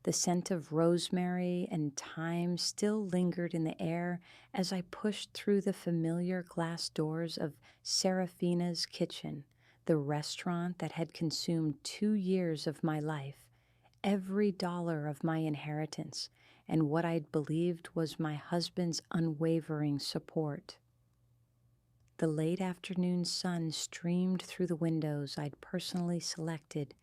The scent of rosemary and thyme still lingered in the air as I pushed through the familiar glass doors of Serafina's Kitchen, the restaurant that had consumed 2 years of my life, every dollar of my inheritance, and what I'd believed was my husband's unwavering support. The late afternoon sun streamed through the windows I'd personally selected,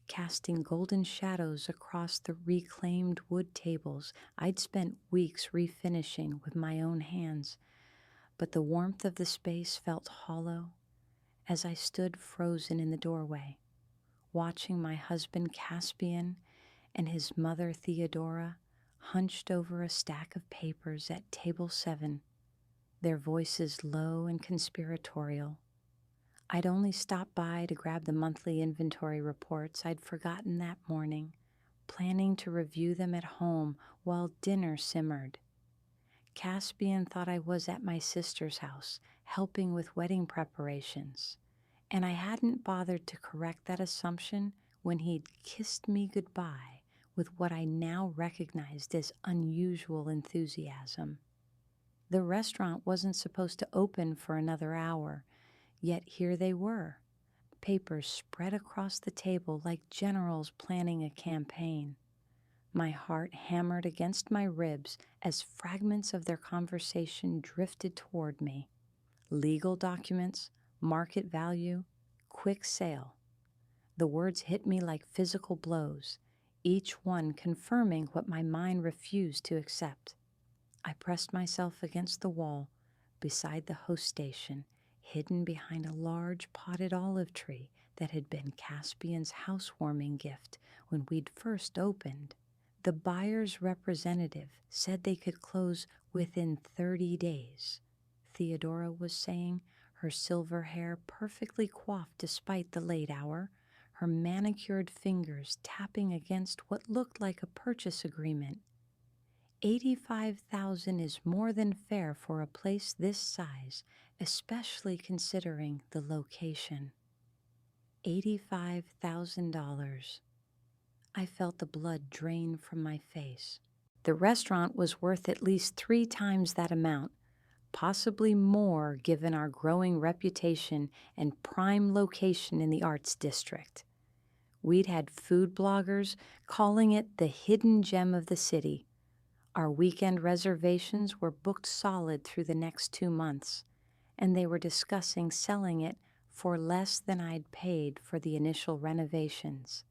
casting golden shadows across the reclaimed wood tables I'd spent weeks refinishing with my own hands. But the warmth of the space felt hollow as I stood frozen in the doorway, watching my husband Caspian and his mother Theodora hunched over a stack of papers at table 7, their voices low and conspiratorial. I'd only stopped by to grab the monthly inventory reports I'd forgotten that morning, planning to review them at home while dinner simmered. Caspian thought I was at my sister's house, helping with wedding preparations, and I hadn't bothered to correct that assumption when he'd kissed me goodbye with what I now recognized as unusual enthusiasm. The restaurant wasn't supposed to open for another hour, yet here they were, papers spread across the table like generals planning a campaign. My heart hammered against my ribs as fragments of their conversation drifted toward me. Legal documents, market value, quick sale. The words hit me like physical blows, each one confirming what my mind refused to accept. I pressed myself against the wall beside the host station, hidden behind a large potted olive tree that had been Caspian's housewarming gift when we'd first opened. The buyer's representative said they could close within 30 days, Theodora was saying, her silver hair perfectly coiffed despite the late hour, her manicured fingers tapping against what looked like a purchase agreement. $85,000 is more than fair for a place this size, especially considering the location. $85,000. I felt the blood drain from my face. The restaurant was worth at least 3 times that amount, possibly more given our growing reputation and prime location in the arts district. We'd had food bloggers calling it the hidden gem of the city. Our weekend reservations were booked solid through the next 2 months, and they were discussing selling it for less than I'd paid for the initial renovations.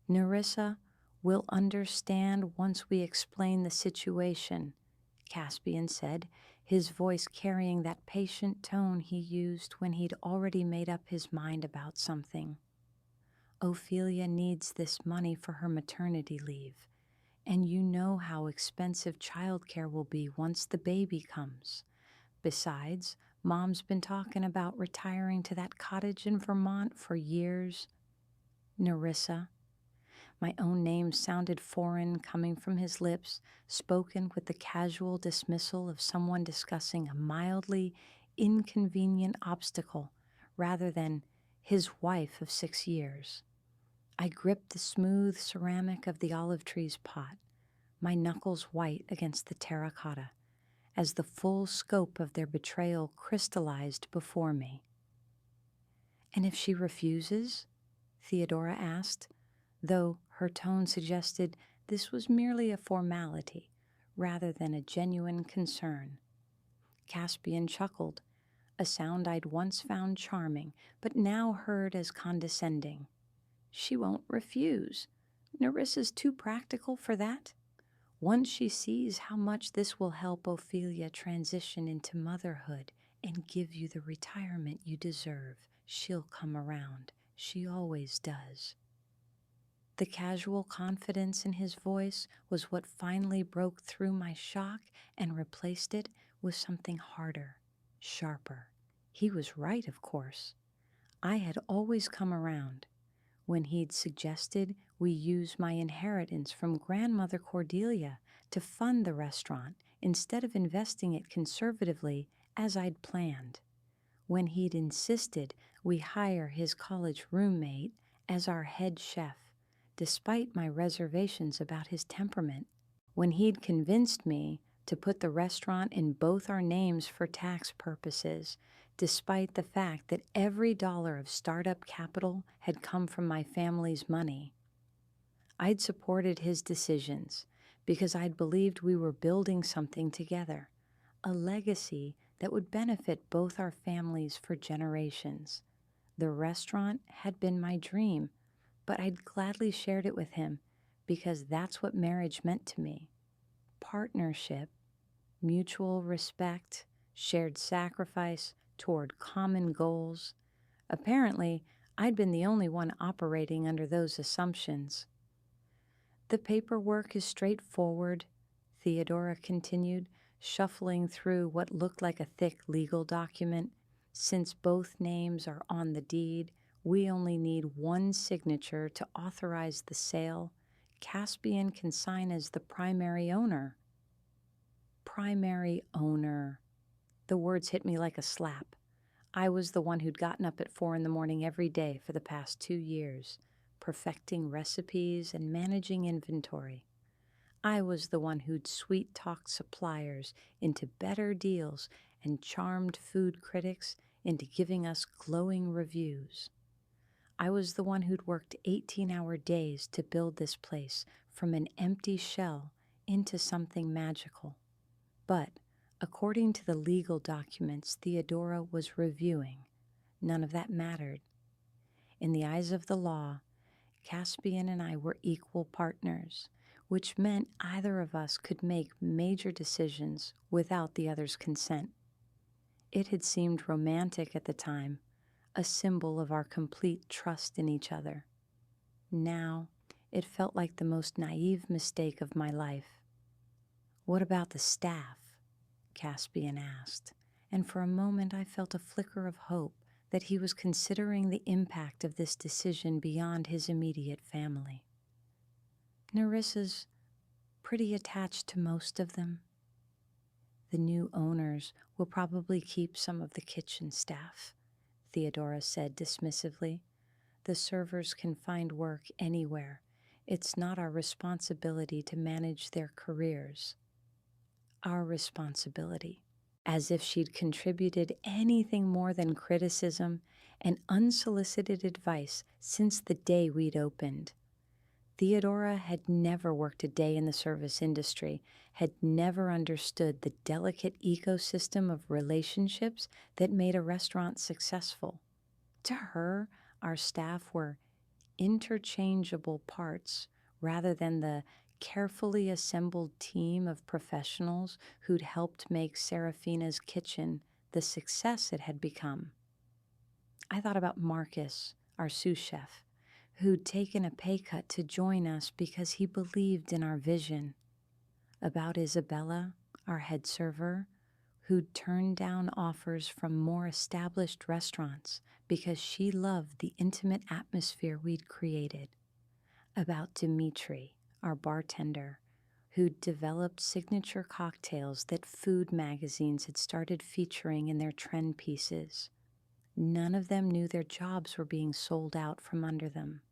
Nerissa will understand once we explain the situation, Caspian said, his voice carrying that patient tone he used when he'd already made up his mind about something. Ophelia needs this money for her maternity leave, and you know how expensive childcare will be once the baby comes. Besides, Mom's been talking about retiring to that cottage in Vermont for years. Nerissa. My own name sounded foreign coming from his lips, spoken with the casual dismissal of someone discussing a mildly inconvenient obstacle rather than his wife of 6 years. I gripped the smooth ceramic of the olive tree's pot, my knuckles white against the terracotta, as the full scope of their betrayal crystallized before me. "And if she refuses?" Theodora asked, though her tone suggested this was merely a formality rather than a genuine concern. Caspian chuckled, a sound I'd once found charming, but now heard as condescending. "She won't refuse. Nerissa's too practical for that. Once she sees how much this will help Ophelia transition into motherhood and give you the retirement you deserve, she'll come around. She always does." The casual confidence in his voice was what finally broke through my shock and replaced it with something harder, sharper. He was right, of course. I had always come around. When he'd suggested we use my inheritance from grandmother Cordelia to fund the restaurant instead of investing it conservatively as I'd planned. When he'd insisted we hire his college roommate as our head chef, despite my reservations about his temperament. When he'd convinced me to put the restaurant in both our names for tax purposes, despite the fact that every dollar of startup capital had come from my family's money, I'd supported his decisions because I'd believed we were building something together, a legacy that would benefit both our families for generations. The restaurant had been my dream, but I'd gladly shared it with him because that's what marriage meant to me: partnership, mutual respect, shared sacrifice toward common goals. Apparently, I'd been the only one operating under those assumptions. The paperwork is straightforward, Theodora continued, shuffling through what looked like a thick legal document. Since both names are on the deed, we only need one signature to authorize the sale. Caspian can sign as the primary owner. Primary owner. The words hit me like a slap. I was the one who'd gotten up at 4 a.m. every day for the past 2 years, perfecting recipes and managing inventory. I was the one who'd sweet-talked suppliers into better deals and charmed food critics into giving us glowing reviews. I was the one who'd worked 18-hour days to build this place from an empty shell into something magical. But, according to the legal documents Theodora was reviewing, none of that mattered. In the eyes of the law, Caspian and I were equal partners, which meant either of us could make major decisions without the other's consent. It had seemed romantic at the time, a symbol of our complete trust in each other. Now, it felt like the most naive mistake of my life. "What about the staff?" Caspian asked, and for a moment I felt a flicker of hope that he was considering the impact of this decision beyond his immediate family. "Nerissa's pretty attached to most of them. The new owners will probably keep some of the kitchen staff," Theodora said dismissively. "The servers can find work anywhere. It's not our responsibility to manage their careers." Our responsibility. As if she'd contributed anything more than criticism and unsolicited advice since the day we'd opened. Theodora had never worked a day in the service industry, had never understood the delicate ecosystem of relationships that made a restaurant successful. To her, our staff were interchangeable parts rather than the carefully assembled team of professionals who'd helped make Serafina's kitchen the success it had become. I thought about Marcus, our sous chef, who'd taken a pay cut to join us because he believed in our vision. About Isabella, our head server, who'd turned down offers from more established restaurants because she loved the intimate atmosphere we'd created. About Dimitri, our bartender, who'd developed signature cocktails that food magazines had started featuring in their trend pieces. None of them knew their jobs were being sold out from under them.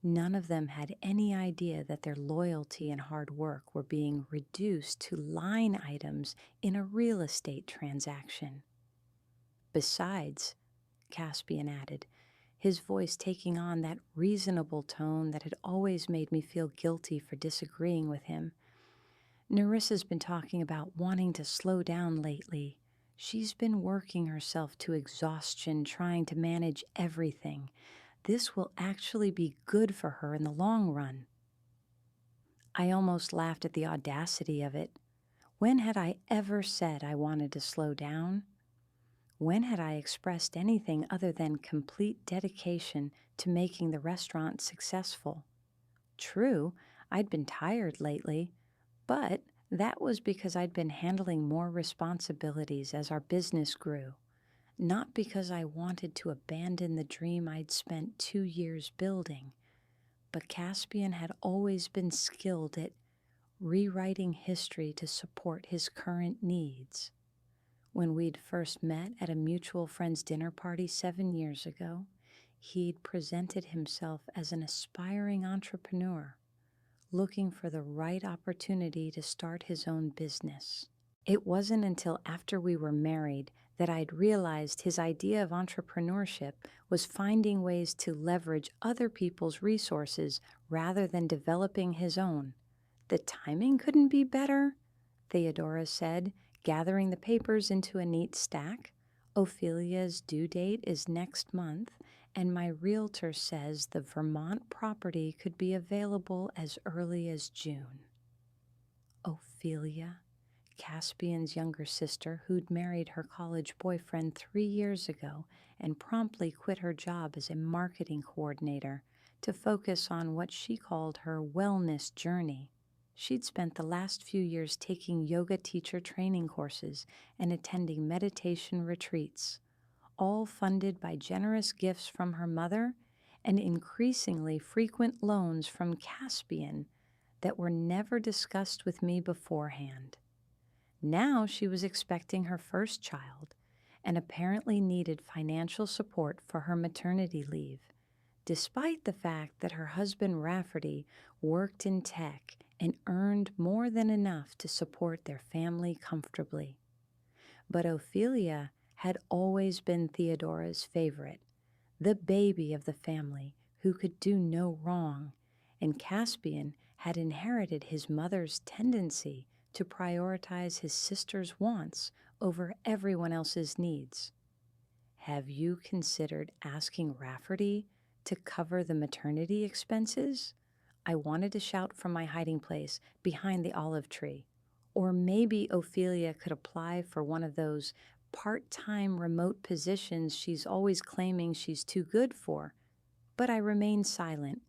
None of them had any idea that their loyalty and hard work were being reduced to line items in a real estate transaction. Besides, Caspian added, his voice taking on that reasonable tone that had always made me feel guilty for disagreeing with him, Nerissa's been talking about wanting to slow down lately. She's been working herself to exhaustion trying to manage everything. This will actually be good for her in the long run. I almost laughed at the audacity of it. When had I ever said I wanted to slow down? When had I expressed anything other than complete dedication to making the restaurant successful? True, I'd been tired lately, but that was because I'd been handling more responsibilities as our business grew, not because I wanted to abandon the dream I'd spent 2 years building. But Caspian had always been skilled at rewriting history to support his current needs. When we'd first met at a mutual friend's dinner party 7 years ago, He'd presented himself as an aspiring entrepreneur, looking for the right opportunity to start his own business. It wasn't until after we were married that I'd realized his idea of entrepreneurship was finding ways to leverage other people's resources rather than developing his own. The timing couldn't be better, Theodora said, gathering the papers into a neat stack. Ophelia's due date is next month, and my realtor says the Vermont property could be available as early as June. Ophelia, Caspian's younger sister, who'd married her college boyfriend 3 years ago and promptly quit her job as a marketing coordinator to focus on what she called her wellness journey. She'd spent the last few years taking yoga teacher training courses and attending meditation retreats, all funded by generous gifts from her mother and increasingly frequent loans from Caspian that were never discussed with me beforehand. Now she was expecting her first child and apparently needed financial support for her maternity leave, despite the fact that her husband Rafferty worked in tech and earned more than enough to support their family comfortably. But Ophelia had always been Theodora's favorite, the baby of the family who could do no wrong, and Caspian had inherited his mother's tendency to prioritize his sister's wants over everyone else's needs. Have you considered asking Rafferty to cover the maternity expenses? I wanted to shout from my hiding place behind the olive tree. Or maybe Ophelia could apply for one of those part-time remote positions she's always claiming she's too good for. But I remained silent,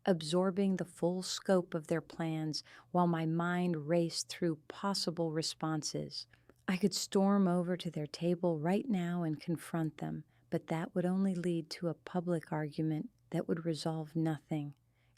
absorbing the full scope of their plans while my mind raced through possible responses. I could storm over to their table right now and confront them, but that would only lead to a public argument that would resolve nothing.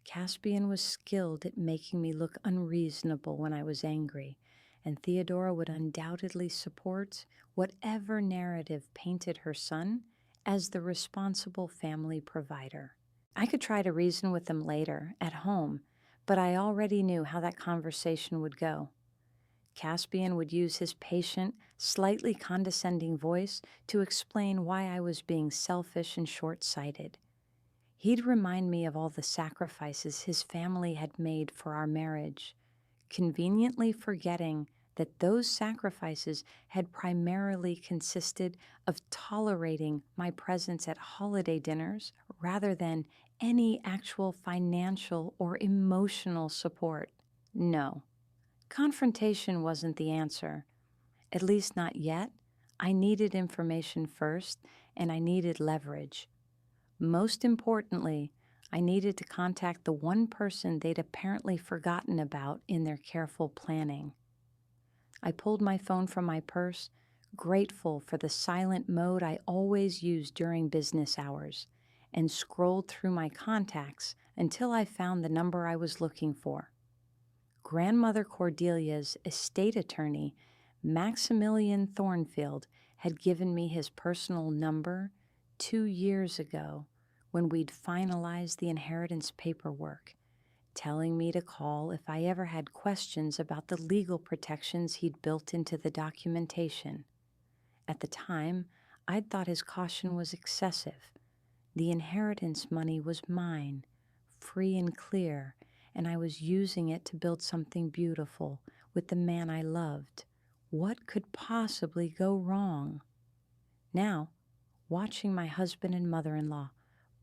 Caspian was skilled at making me look unreasonable when I was angry, and Theodora would undoubtedly support whatever narrative painted her son as the responsible family provider. I could try to reason with them later, at home, but I already knew how that conversation would go. Caspian would use his patient, slightly condescending voice to explain why I was being selfish and short-sighted. He'd remind me of all the sacrifices his family had made for our marriage, conveniently forgetting that those sacrifices had primarily consisted of tolerating my presence at holiday dinners rather than any actual financial or emotional support. No, confrontation wasn't the answer, at least not yet. I needed information first, and I needed leverage. Most importantly, I needed to contact the one person they'd apparently forgotten about in their careful planning. I pulled my phone from my purse, grateful for the silent mode I always used during business hours, and scrolled through my contacts until I found the number I was looking for. Grandmother Cordelia's estate attorney, Maximilian Thornfield, had given me his personal number 2 years ago when we'd finalized the inheritance paperwork, telling me to call if I ever had questions about the legal protections he'd built into the documentation. At the time, I'd thought his caution was excessive. The inheritance money was mine, free and clear, and I was using it to build something beautiful with the man I loved. What could possibly go wrong? Now, watching my husband and mother-in-law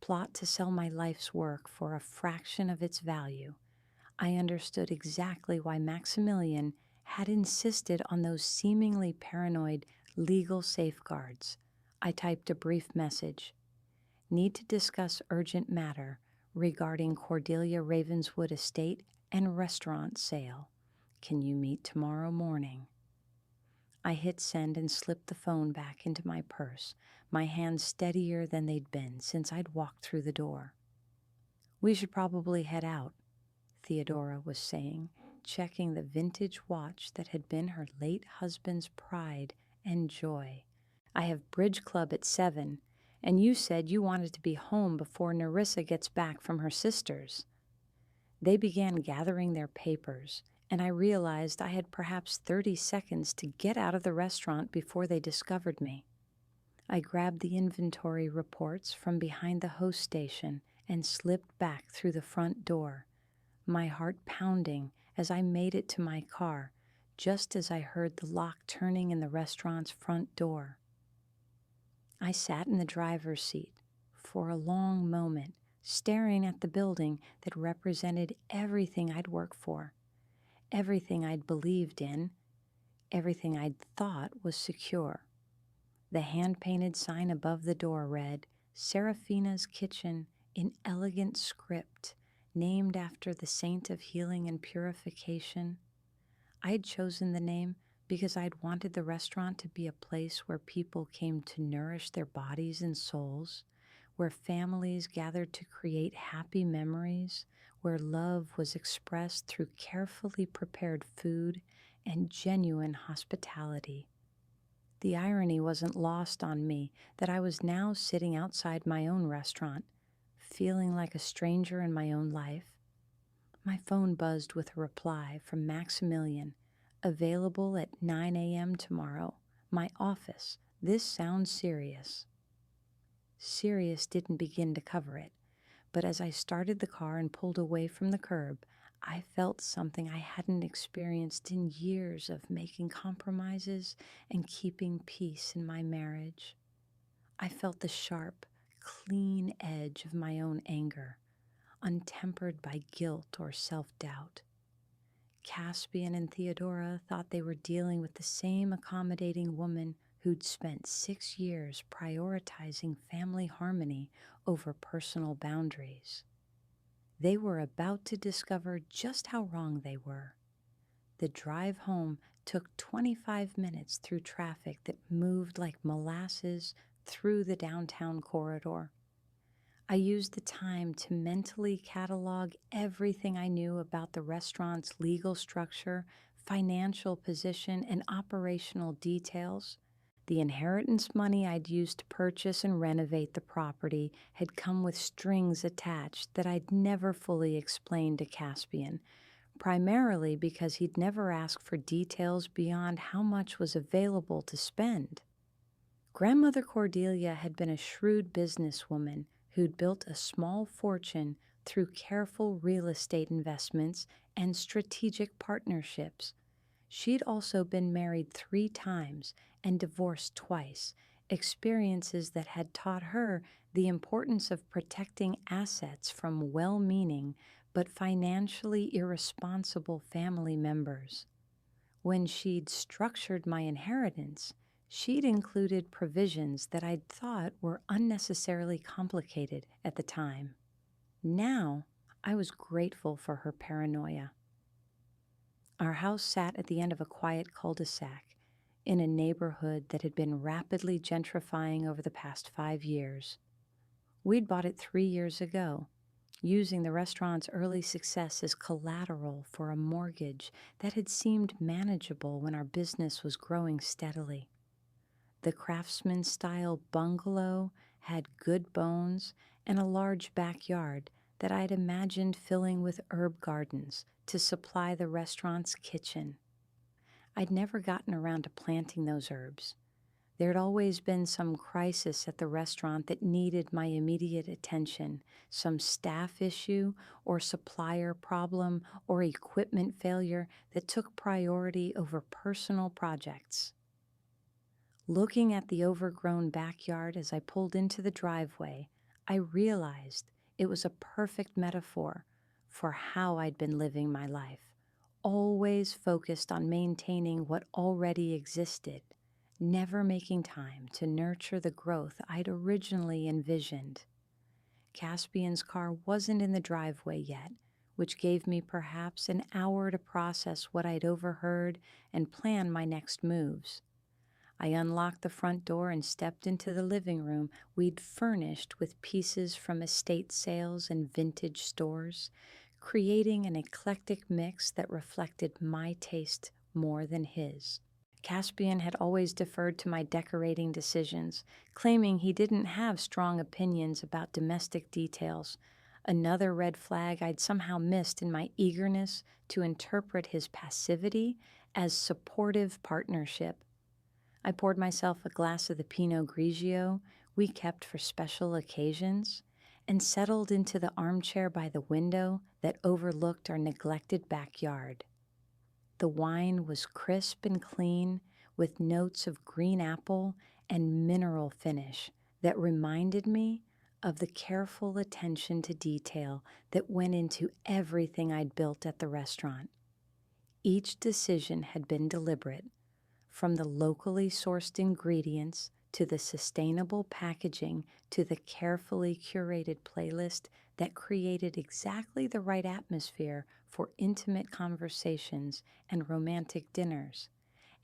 plot to sell my life's work for a fraction of its value, I understood exactly why Maximilian had insisted on those seemingly paranoid legal safeguards. I typed a brief message. Need to discuss urgent matter regarding Cordelia Ravenswood estate and restaurant sale. Can you meet tomorrow morning? I hit send and slipped the phone back into my purse, my hands steadier than they'd been since I'd walked through the door. We should probably head out, Theodora was saying, checking the vintage watch that had been her late husband's pride and joy. I have bridge club at 7, And you said you wanted to be home before Nerissa gets back from her sister's." They began gathering their papers, and I realized I had perhaps 30 seconds to get out of the restaurant before they discovered me. I grabbed the inventory reports from behind the host station and slipped back through the front door, my heart pounding as I made it to my car, just as I heard the lock turning in the restaurant's front door. I sat in the driver's seat for a long moment, staring at the building that represented everything I'd worked for, everything I'd believed in, everything I'd thought was secure. The hand-painted sign above the door read, "Serafina's Kitchen," in elegant script, named after the saint of healing and purification. I had chosen the name because I'd wanted the restaurant to be a place where people came to nourish their bodies and souls, where families gathered to create happy memories, where love was expressed through carefully prepared food and genuine hospitality. The irony wasn't lost on me that I was now sitting outside my own restaurant, feeling like a stranger in my own life. My phone buzzed with a reply from Maximilian, "Available at 9 a.m. tomorrow. My office. This sounds serious." Serious didn't begin to cover it, but as I started the car and pulled away from the curb, I felt something I hadn't experienced in years of making compromises and keeping peace in my marriage. I felt the sharp, clean edge of my own anger, untempered by guilt or self-doubt. Caspian and Theodora thought they were dealing with the same accommodating woman who'd spent 6 years prioritizing family harmony over personal boundaries. They were about to discover just how wrong they were. The drive home took 25 minutes through traffic that moved like molasses through the downtown corridor. I used the time to mentally catalog everything I knew about the restaurant's legal structure, financial position, and operational details. The inheritance money I'd used to purchase and renovate the property had come with strings attached that I'd never fully explained to Caspian, primarily because he'd never asked for details beyond how much was available to spend. Grandmother Cordelia had been a shrewd businesswoman who'd built a small fortune through careful real estate investments and strategic partnerships. She'd also been married 3 times and divorced twice, experiences that had taught her the importance of protecting assets from well-meaning but financially irresponsible family members. When she'd structured my inheritance, she'd included provisions that I'd thought were unnecessarily complicated at the time. Now, I was grateful for her paranoia. Our house sat at the end of a quiet cul-de-sac in a neighborhood that had been rapidly gentrifying over the past 5 years. We'd bought it 3 years ago, using the restaurant's early success as collateral for a mortgage that had seemed manageable when our business was growing steadily. The craftsman-style bungalow had good bones and a large backyard that I'd imagined filling with herb gardens to supply the restaurant's kitchen. I'd never gotten around to planting those herbs. There'd always been some crisis at the restaurant that needed my immediate attention, some staff issue or supplier problem or equipment failure that took priority over personal projects. Looking at the overgrown backyard as I pulled into the driveway, I realized it was a perfect metaphor for how I'd been living my life, always focused on maintaining what already existed, never making time to nurture the growth I'd originally envisioned. Caspian's car wasn't in the driveway yet, which gave me perhaps an hour to process what I'd overheard and plan my next moves. I unlocked the front door and stepped into the living room we'd furnished with pieces from estate sales and vintage stores, creating an eclectic mix that reflected my taste more than his. Caspian had always deferred to my decorating decisions, claiming he didn't have strong opinions about domestic details, another red flag I'd somehow missed in my eagerness to interpret his passivity as supportive partnership. I poured myself a glass of the Pinot Grigio we kept for special occasions and settled into the armchair by the window that overlooked our neglected backyard. The wine was crisp and clean, with notes of green apple and mineral finish that reminded me of the careful attention to detail that went into everything I'd built at the restaurant. Each decision had been deliberate, from the locally sourced ingredients to the sustainable packaging to the carefully curated playlist that created exactly the right atmosphere for intimate conversations and romantic dinners.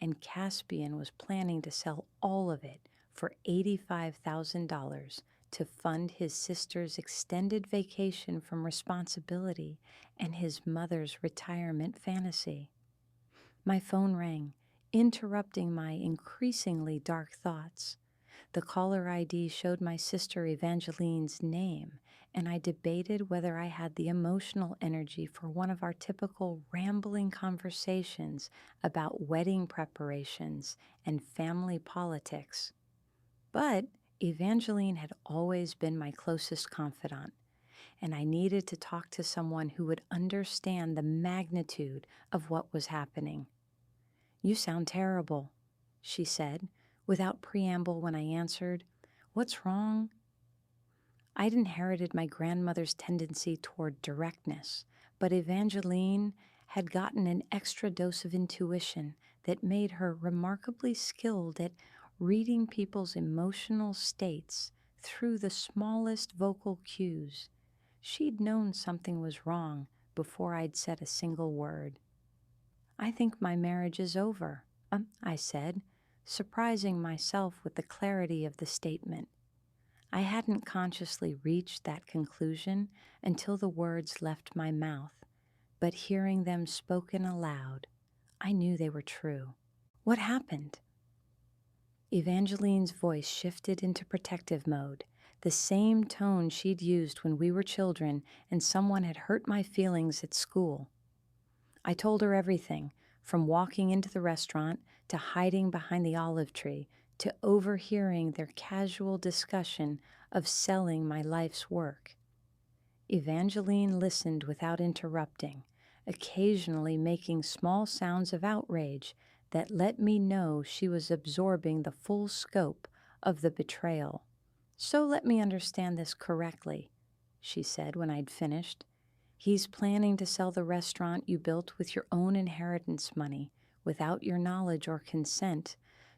And Caspian was planning to sell all of it for $85,000 to fund his sister's extended vacation from responsibility and his mother's retirement fantasy. My phone rang, interrupting my increasingly dark thoughts. The caller ID showed my sister Evangeline's name, and I debated whether I had the emotional energy for one of our typical rambling conversations about wedding preparations and family politics. But Evangeline had always been my closest confidant, and I needed to talk to someone who would understand the magnitude of what was happening. "You sound terrible," she said, without preamble when I answered, "What's wrong?" I'd inherited my grandmother's tendency toward directness, but Evangeline had gotten an extra dose of intuition that made her remarkably skilled at reading people's emotional states through the smallest vocal cues. She'd known something was wrong before I'd said a single word. "I think my marriage is over," I said, surprising myself with the clarity of the statement. I hadn't consciously reached that conclusion until the words left my mouth, but hearing them spoken aloud, I knew they were true. "What happened?" Evangeline's voice shifted into protective mode, the same tone she'd used when we were children and someone had hurt my feelings at school. I told her everything, from walking into the restaurant to hiding behind the olive tree to overhearing their casual discussion of selling my life's work. Evangeline listened without interrupting, occasionally making small sounds of outrage that let me know she was absorbing the full scope of the betrayal. "So let me understand this correctly," she said when I'd finished. "He's planning to sell the restaurant you built with your own inheritance money, without your knowledge or consent,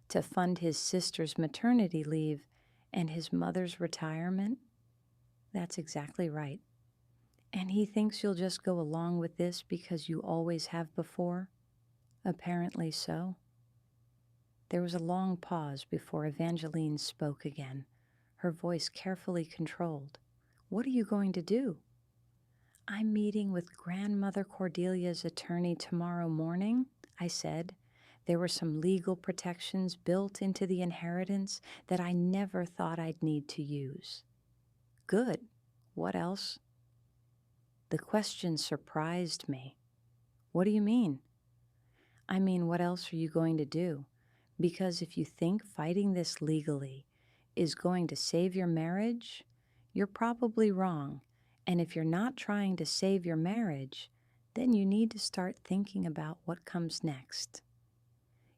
to fund his sister's maternity leave and his mother's retirement?" "That's exactly right." "And he thinks you'll just go along with this because you always have before?" "Apparently so." There was a long pause before Evangeline spoke again, her voice carefully controlled. "What are you going to do?" "I'm meeting with Grandmother Cordelia's attorney tomorrow morning," I said. There were some legal protections built into the inheritance that I never thought I'd need to use. "Good. What else?" The question surprised me. "What do you mean?" "I mean, what else are you going to do? Because if you think fighting this legally is going to save your marriage, you're probably wrong. And if you're not trying to save your marriage, then you need to start thinking about what comes next."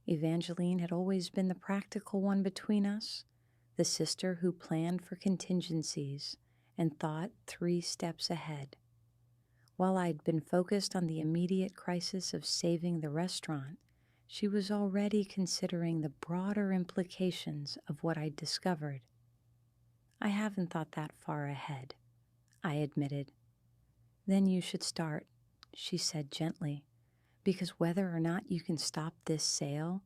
Evangeline had always been the practical one between us, the sister who planned for contingencies and thought 3 steps ahead. While I'd been focused on the immediate crisis of saving the restaurant, she was already considering the broader implications of what I'd discovered. "I haven't thought that far ahead," I admitted. "Then you should start," she said gently, "because whether or not you can stop this sale,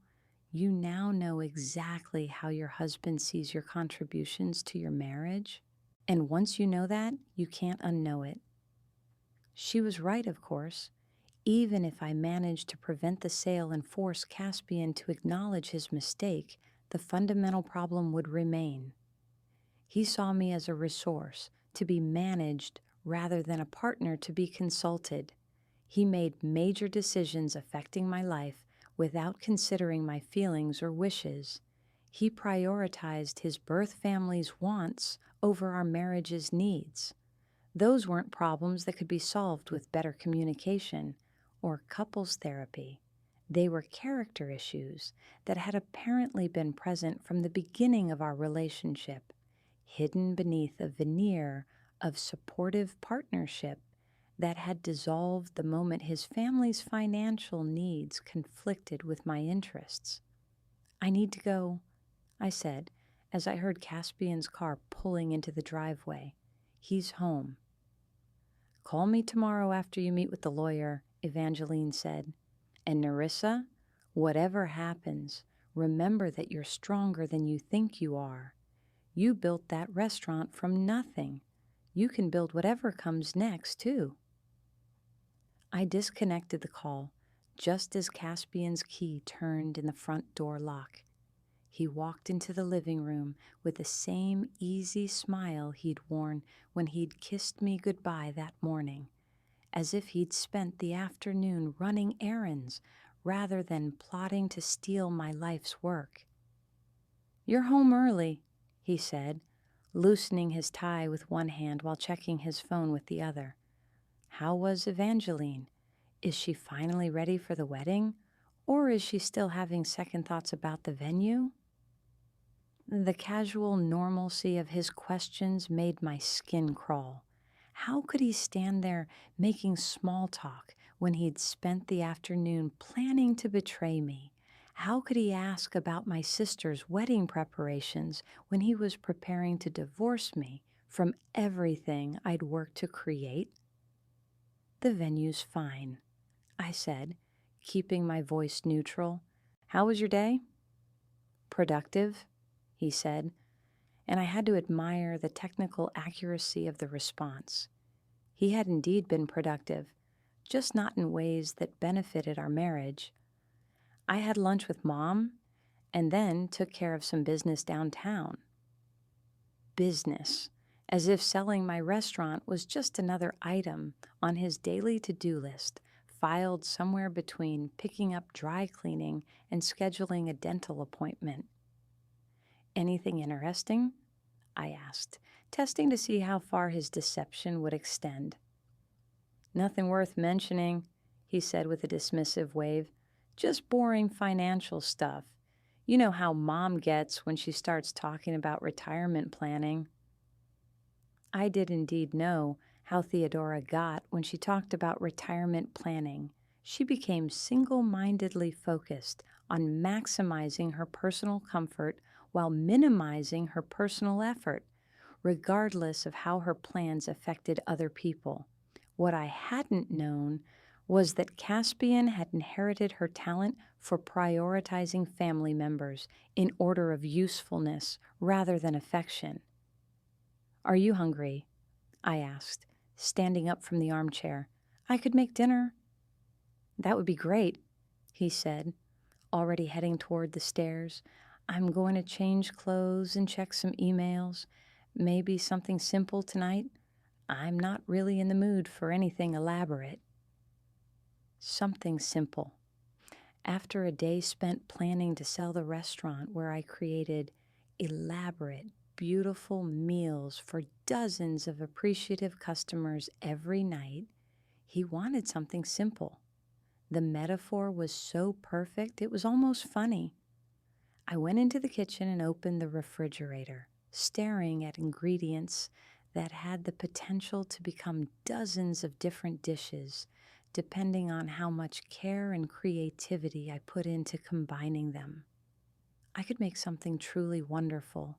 you now know exactly how your husband sees your contributions to your marriage. And once you know that, you can't unknow it." She was right, of course. Even if I managed to prevent the sale and force Caspian to acknowledge his mistake, the fundamental problem would remain. He saw me as a resource to be managed rather than a partner to be consulted. He made major decisions affecting my life without considering my feelings or wishes. He prioritized his birth family's wants over our marriage's needs. Those weren't problems that could be solved with better communication or couples therapy. They were character issues that had apparently been present from the beginning of our relationship, hidden beneath a veneer of supportive partnership that had dissolved the moment his family's financial needs conflicted with my interests. "I need to go," I said as I heard Caspian's car pulling into the driveway. "He's home." "Call me tomorrow after you meet with the lawyer," Evangeline said. "And Nerissa, whatever happens, remember that you're stronger than you think you are. You built that restaurant from nothing. You can build whatever comes next, too." I disconnected the call just as Caspian's key turned in the front door lock. He walked into the living room with the same easy smile he'd worn when he'd kissed me goodbye that morning, as if he'd spent the afternoon running errands rather than plotting to steal my life's work. "You're home early," he said, loosening his tie with one hand while checking his phone with the other. "How was Evangeline? Is she finally ready for the wedding? Or is she still having second thoughts about the venue?" The casual normalcy of his questions made my skin crawl. How could he stand there making small talk when he'd spent the afternoon planning to betray me? How could he ask about my sister's wedding preparations when he was preparing to divorce me from everything I'd worked to create? "The venue's fine," I said, keeping my voice neutral. "How was your day?" "Productive," he said, and I had to admire the technical accuracy of the response. He had indeed been productive, just not in ways that benefited our marriage. "I had lunch with Mom and then took care of some business downtown." Business, as if selling my restaurant was just another item on his daily to-do list, filed somewhere between picking up dry cleaning and scheduling a dental appointment. "Anything interesting?" I asked, testing to see how far his deception would extend. "Nothing worth mentioning," he said with a dismissive wave. "Just boring financial stuff. You know how Mom gets when she starts talking about retirement planning." I did indeed know how Theodora got when she talked about retirement planning. She became single-mindedly focused on maximizing her personal comfort while minimizing her personal effort, regardless of how her plans affected other people. What I hadn't known was that Caspian had inherited her talent for prioritizing family members in order of usefulness rather than affection. "Are you hungry?" I asked, standing up from the armchair. "I could make dinner." "That would be great," he said, already heading toward the stairs. "I'm going to change clothes and check some emails. Maybe something simple tonight. I'm not really in the mood for anything elaborate." Something simple. After a day spent planning to sell the restaurant where I created elaborate, beautiful meals for dozens of appreciative customers every night, he wanted something simple. The metaphor was so perfect it was almost funny. I went into the kitchen and opened the refrigerator, staring at ingredients that had the potential to become dozens of different dishes, depending on how much care and creativity I put into combining them. I could make something truly wonderful,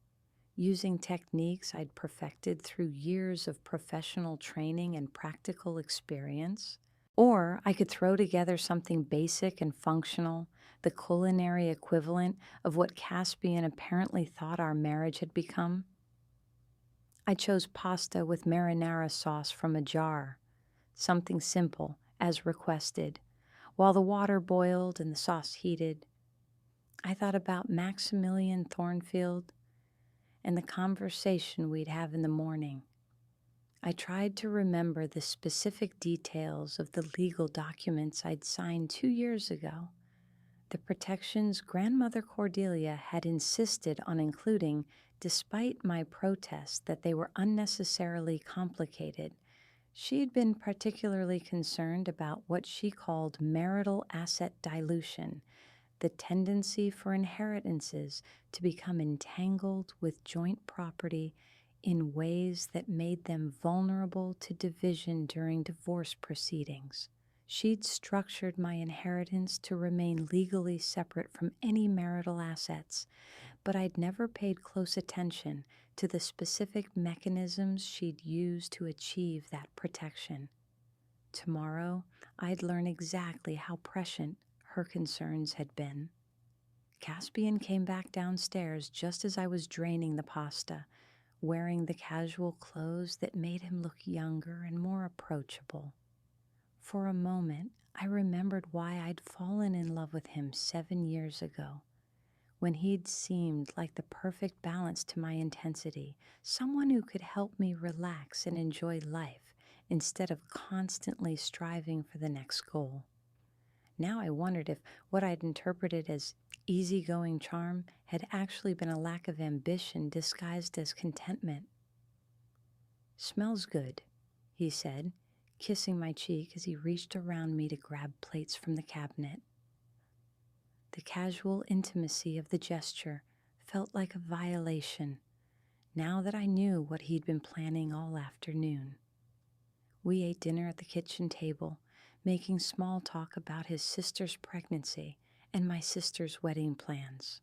using techniques I'd perfected through years of professional training and practical experience. Or I could throw together something basic and functional, the culinary equivalent of what Caspian apparently thought our marriage had become. I chose pasta with marinara sauce from a jar, something simple as requested. While the water boiled and the sauce heated, I thought about Maximilian Thornfield and the conversation we'd have in the morning. I tried to remember the specific details of the legal documents I'd signed 2 years ago, the protections grandmother Cordelia had insisted on including despite my protest that they were unnecessarily complicated. She'd been particularly concerned about what she called marital asset dilution, the tendency for inheritances to become entangled with joint property in ways that made them vulnerable to division during divorce proceedings. She'd structured my inheritance to remain legally separate from any marital assets, but I'd never paid close attention to the specific mechanisms she'd used to achieve that protection. Tomorrow, I'd learn exactly how prescient her concerns had been. Caspian came back downstairs just as I was draining the pasta, wearing the casual clothes that made him look younger and more approachable. For a moment, I remembered why I'd fallen in love with him 7 years ago, when he'd seemed like the perfect balance to my intensity, someone who could help me relax and enjoy life instead of constantly striving for the next goal. Now I wondered if what I'd interpreted as easygoing charm had actually been a lack of ambition disguised as contentment. "Smells good," he said, kissing my cheek as he reached around me to grab plates from the cabinet. The casual intimacy of the gesture felt like a violation, now that I knew what he'd been planning all afternoon. We ate dinner at the kitchen table, making small talk about his sister's pregnancy and my sister's wedding plans.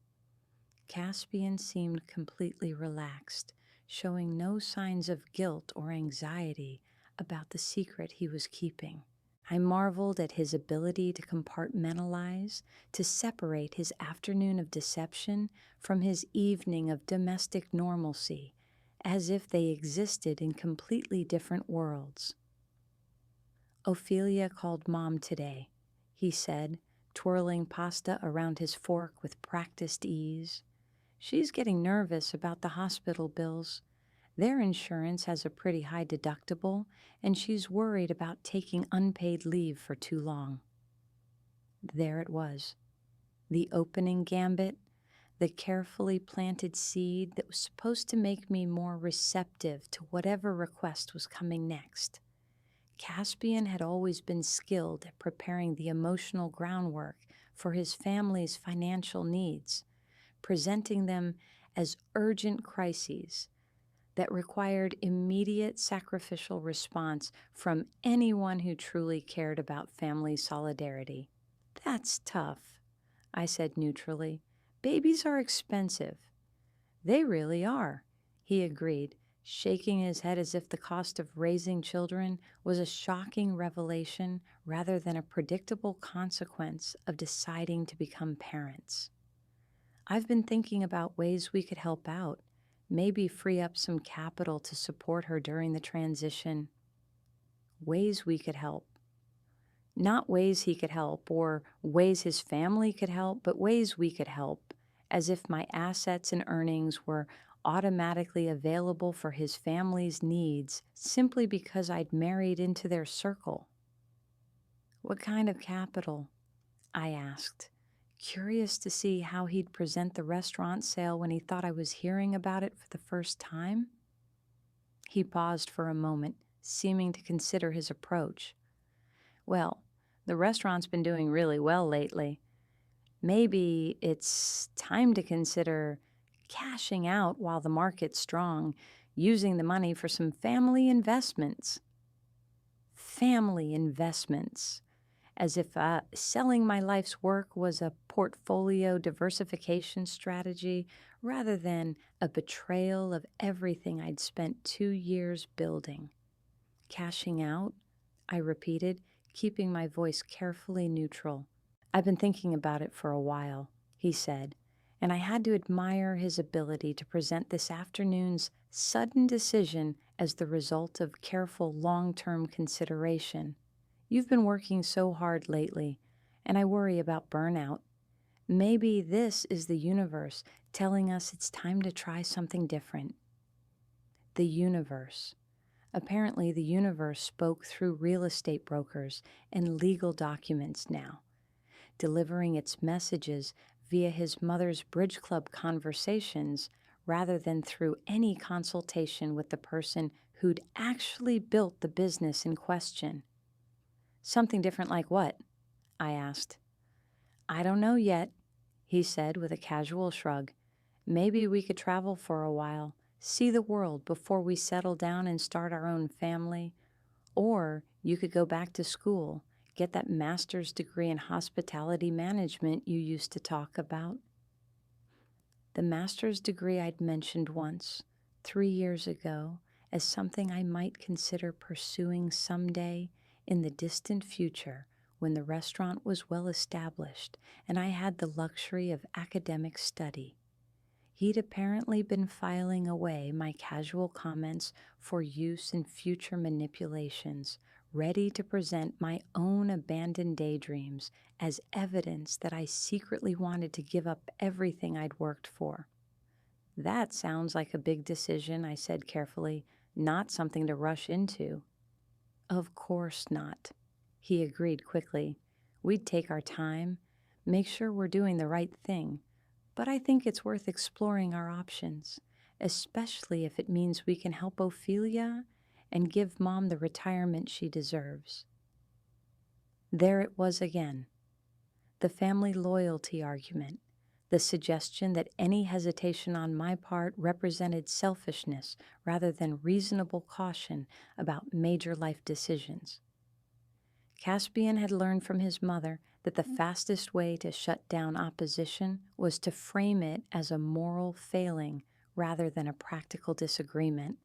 Caspian seemed completely relaxed, showing no signs of guilt or anxiety about the secret he was keeping. I marveled at his ability to compartmentalize, to separate his afternoon of deception from his evening of domestic normalcy, as if they existed in completely different worlds. "Ophelia called Mom today," he said, twirling pasta around his fork with practiced ease. "She's getting nervous about the hospital bills. Their insurance has a pretty high deductible, and she's worried about taking unpaid leave for too long." There it was, the opening gambit, the carefully planted seed that was supposed to make me more receptive to whatever request was coming next. Caspian had always been skilled at preparing the emotional groundwork for his family's financial needs, presenting them as urgent crises that required immediate sacrificial response from anyone who truly cared about family solidarity. "That's tough," I said neutrally. "Babies are expensive." "They really are," he agreed, shaking his head as if the cost of raising children was a shocking revelation rather than a predictable consequence of deciding to become parents. "I've been thinking about ways we could help out, maybe free up some capital to support her during the transition." Ways we could help. Not ways he could help or ways his family could help, but ways we could help, as if my assets and earnings were automatically available for his family's needs simply because I'd married into their circle. "What kind of capital?" I asked, curious to see how he'd present the restaurant sale when he thought I was hearing about it for the first time. He paused for a moment, seeming to consider his approach. "Well, the restaurant's been doing really well lately. Maybe it's time to consider cashing out while the market's strong, using the money for some family investments." Family investments. As if selling my life's work was a portfolio diversification strategy rather than a betrayal of everything I'd spent 2 years building. "Cashing out?" I repeated, keeping my voice carefully neutral. "I've been thinking about it for a while," he said, and I had to admire his ability to present this afternoon's sudden decision as the result of careful long-term consideration. You've been working so hard lately, and I worry about burnout. Maybe this is the universe telling us it's time to try something different. The universe. Apparently, the universe spoke through real estate brokers and legal documents now, delivering its messages via his mother's bridge club conversations rather than through any consultation with the person who'd actually built the business in question. Something different like what? I asked. I don't know yet, he said with a casual shrug. Maybe we could travel for a while, see the world before we settle down and start our own family. Or you could go back to school, get that master's degree in hospitality management you used to talk about. The master's degree I'd mentioned once, 3 years ago, as something I might consider pursuing someday in the distant future when the restaurant was well established and I had the luxury of academic study. He'd apparently been filing away my casual comments for use in future manipulations, ready to present my own abandoned daydreams as evidence that I secretly wanted to give up everything I'd worked for. That sounds like a big decision, I said carefully, not something to rush into. Of course not, he agreed quickly. We'd take our time, make sure we're doing the right thing. But I think it's worth exploring our options, especially if it means we can help Ophelia and give Mom the retirement she deserves. There it was again, the family loyalty argument, the suggestion that any hesitation on my part represented selfishness rather than reasonable caution about major life decisions. Caspian had learned from his mother that the fastest way to shut down opposition was to frame it as a moral failing rather than a practical disagreement.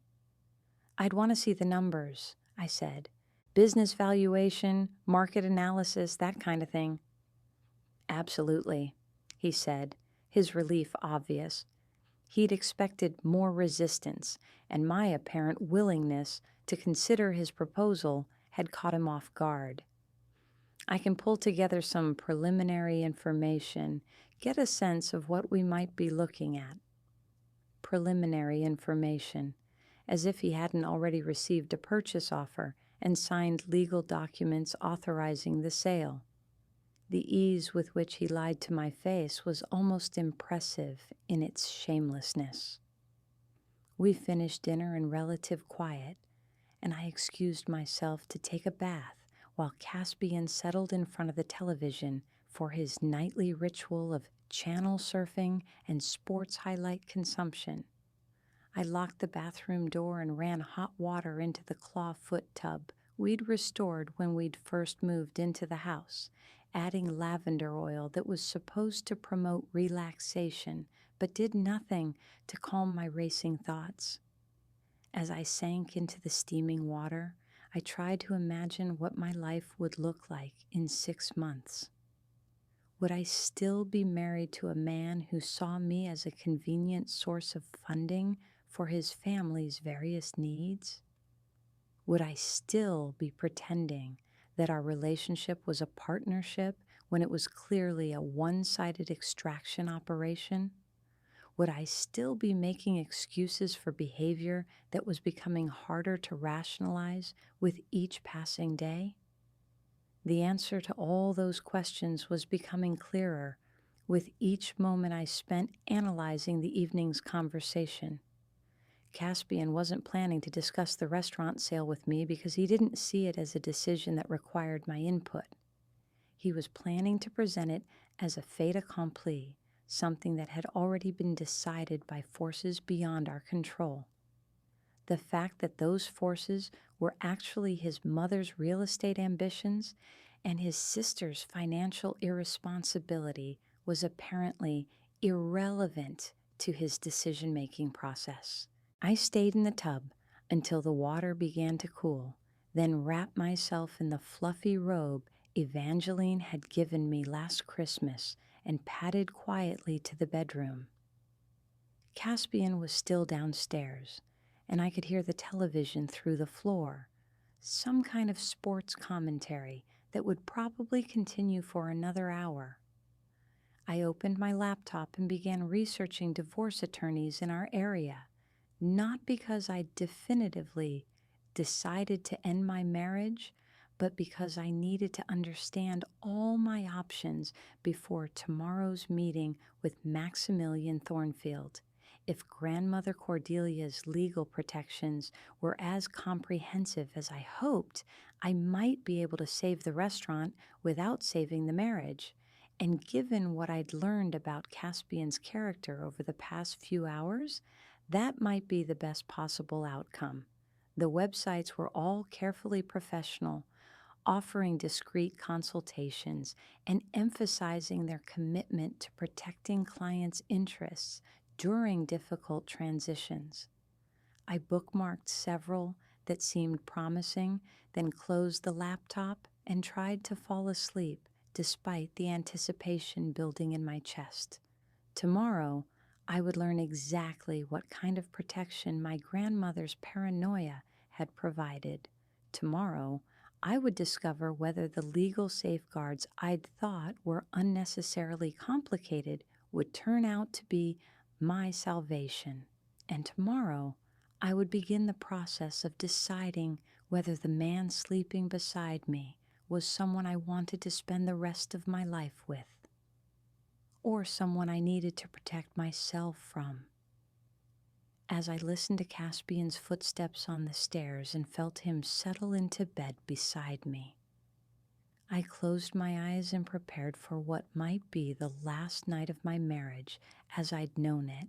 I'd want to see the numbers, I said. Business valuation, market analysis, that kind of thing. Absolutely, he said, his relief obvious. He'd expected more resistance, and my apparent willingness to consider his proposal had caught him off guard. I can pull together some preliminary information, get a sense of what we might be looking at. Preliminary information, as if he hadn't already received a purchase offer and signed legal documents authorizing the sale. The ease with which he lied to my face was almost impressive in its shamelessness. We finished dinner in relative quiet, and I excused myself to take a bath while Caspian settled in front of the television for his nightly ritual of channel surfing and sports highlight consumption. I locked the bathroom door and ran hot water into the claw foot tub we'd restored when we'd first moved into the house, adding lavender oil that was supposed to promote relaxation but did nothing to calm my racing thoughts. As I sank into the steaming water, I tried to imagine what my life would look like in 6 months. Would I still be married to a man who saw me as a convenient source of funding for his family's various needs? Would I still be pretending that our relationship was a partnership when it was clearly a one-sided extraction operation? Would I still be making excuses for behavior that was becoming harder to rationalize with each passing day? The answer to all those questions was becoming clearer with each moment I spent analyzing the evening's conversation. Caspian wasn't planning to discuss the restaurant sale with me because he didn't see it as a decision that required my input. He was planning to present it as a fait accompli, something that had already been decided by forces beyond our control. The fact that those forces were actually his mother's real estate ambitions and his sister's financial irresponsibility was apparently irrelevant to his decision-making process. I stayed in the tub until the water began to cool, then wrapped myself in the fluffy robe Evangeline had given me last Christmas and padded quietly to the bedroom. Caspian was still downstairs, and I could hear the television through the floor, some kind of sports commentary that would probably continue for another hour. I opened my laptop and began researching divorce attorneys in our area, not because I definitively decided to end my marriage, but because I needed to understand all my options before tomorrow's meeting with Maximilian Thornfield. If grandmother Cordelia's legal protections were as comprehensive as I hoped, I might be able to save the restaurant without saving the marriage. And given what I'd learned about Caspian's character over the past few hours, that might be the best possible outcome. The websites were all carefully professional, offering discreet consultations and emphasizing their commitment to protecting clients' interests during difficult transitions. I bookmarked several that seemed promising, then closed the laptop and tried to fall asleep despite the anticipation building in my chest. Tomorrow, I would learn exactly what kind of protection my grandmother's paranoia had provided. Tomorrow, I would discover whether the legal safeguards I'd thought were unnecessarily complicated would turn out to be my salvation. And tomorrow, I would begin the process of deciding whether the man sleeping beside me was someone I wanted to spend the rest of my life with, or someone I needed to protect myself from. As I listened to Caspian's footsteps on the stairs and felt him settle into bed beside me, I closed my eyes and prepared for what might be the last night of my marriage as I'd known it.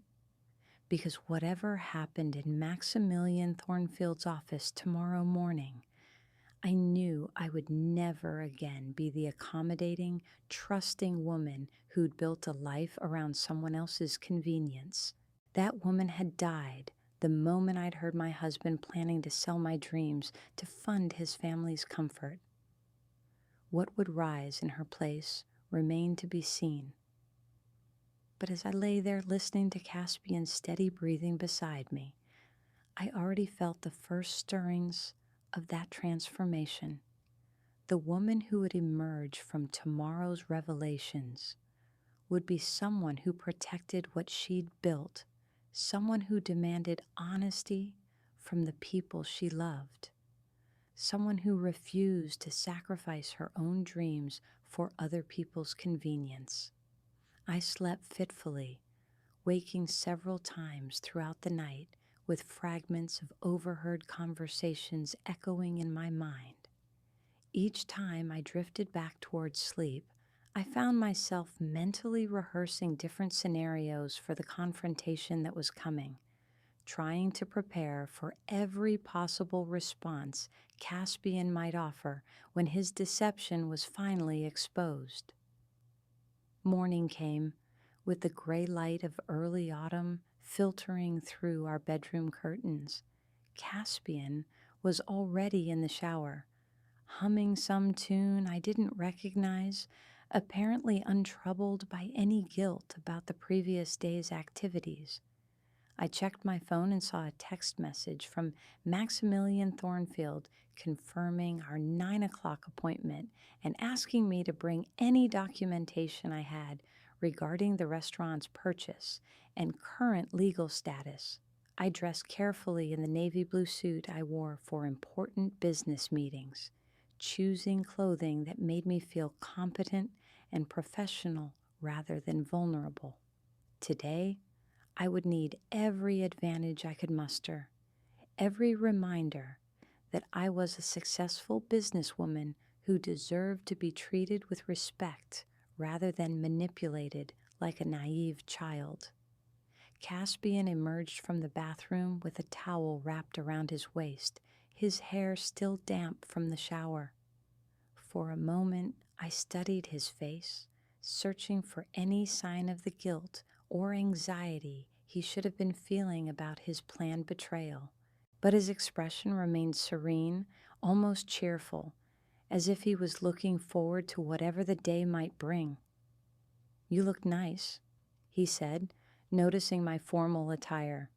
Because whatever happened in Maximilian Thornfield's office tomorrow morning, I knew I would never again be the accommodating, trusting woman who'd built a life around someone else's convenience. That woman had died the moment I'd heard my husband planning to sell my dreams to fund his family's comfort. What would rise in her place remained to be seen. But as I lay there listening to Caspian's steady breathing beside me, I already felt the first stirrings of that transformation. The woman who would emerge from tomorrow's revelations would be someone who protected what she'd built, someone who demanded honesty from the people she loved, someone who refused to sacrifice her own dreams for other people's convenience. I slept fitfully, waking several times throughout the night with fragments of overheard conversations echoing in my mind. Each time I drifted back towards sleep, I found myself mentally rehearsing different scenarios for the confrontation that was coming, trying to prepare for every possible response Caspian might offer when his deception was finally exposed. Morning came, with the gray light of early autumn filtering through our bedroom curtains. Caspian was already in the shower, humming some tune I didn't recognize, apparently untroubled by any guilt about the previous day's activities. I checked my phone and saw a text message from Maximilian Thornfield confirming our 9 o'clock appointment and asking me to bring any documentation I had regarding the restaurant's purchase and current legal status. I dressed carefully in the navy blue suit I wore for important business meetings, choosing clothing that made me feel competent and professional rather than vulnerable. Today, I would need every advantage I could muster, every reminder that I was a successful businesswoman who deserved to be treated with respect rather than manipulated like a naive child. Caspian emerged from the bathroom with a towel wrapped around his waist, his hair still damp from the shower. For a moment, I studied his face, searching for any sign of the guilt or anxiety he should have been feeling about his planned betrayal. But his expression remained serene, almost cheerful, as if he was looking forward to whatever the day might bring. "You look nice," he said, noticing my formal attire.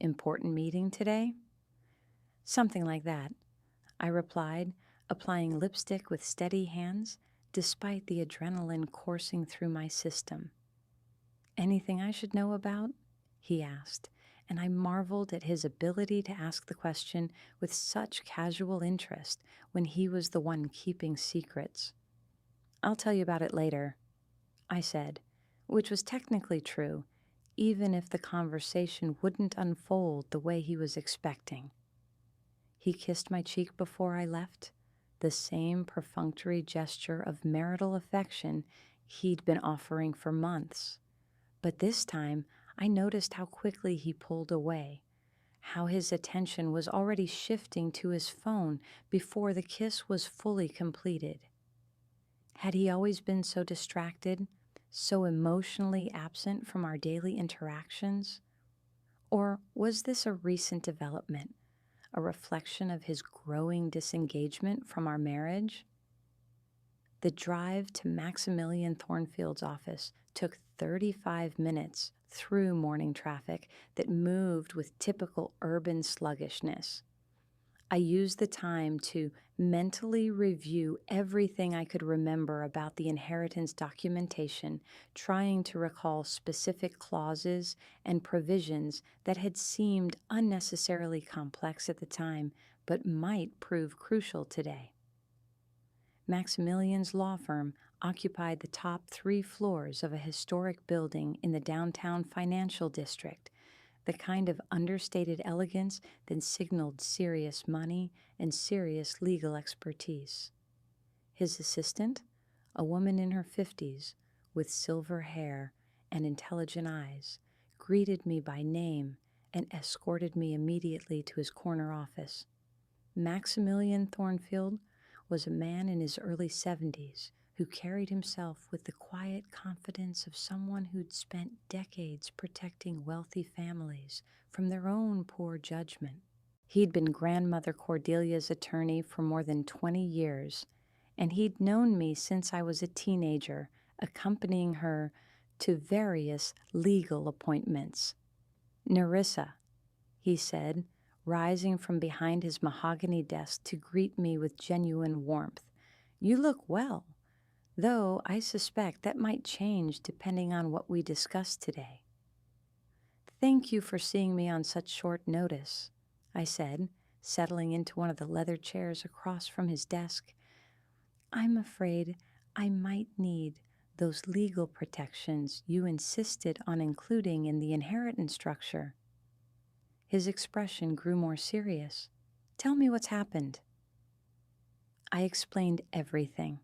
"Important meeting today?" "Something like that." I replied, applying lipstick with steady hands, despite the adrenaline coursing through my system. Anything I should know about? He asked, and I marveled at his ability to ask the question with such casual interest when he was the one keeping secrets. I'll tell you about it later, I said, which was technically true, even if the conversation wouldn't unfold the way he was expecting. He kissed my cheek before I left, the same perfunctory gesture of marital affection he'd been offering for months. But this time, I noticed how quickly he pulled away, how his attention was already shifting to his phone before the kiss was fully completed. Had he always been so distracted, so emotionally absent from our daily interactions? Or was this a recent development, a reflection of his growing disengagement from our marriage? The drive to Maximilian Thornfield's office took 35 minutes through morning traffic that moved with typical urban sluggishness. I used the time to mentally review everything I could remember about the inheritance documentation, trying to recall specific clauses and provisions that had seemed unnecessarily complex at the time, but might prove crucial today. Maximilian's law firm occupied the top 3 floors of a historic building in the downtown financial district, the kind of understated elegance that signaled serious money and serious legal expertise. His assistant, a woman in her 50s with silver hair and intelligent eyes, greeted me by name and escorted me immediately to his corner office. Maximilian Thornfield was a man in his early 70s who carried himself with the quiet confidence of someone who'd spent decades protecting wealthy families from their own poor judgment. He'd been grandmother Cordelia's attorney for more than 20 years, and he'd known me since I was a teenager, accompanying her to various legal appointments. "Nerissa," he said, rising from behind his mahogany desk to greet me with genuine warmth. "You look well, though I suspect that might change depending on what we discuss today." "Thank you for seeing me on such short notice," I said, settling into one of the leather chairs across from his desk. "I'm afraid I might need those legal protections you insisted on including in the inheritance structure." His expression grew more serious. "Tell me what's happened." I explained everything,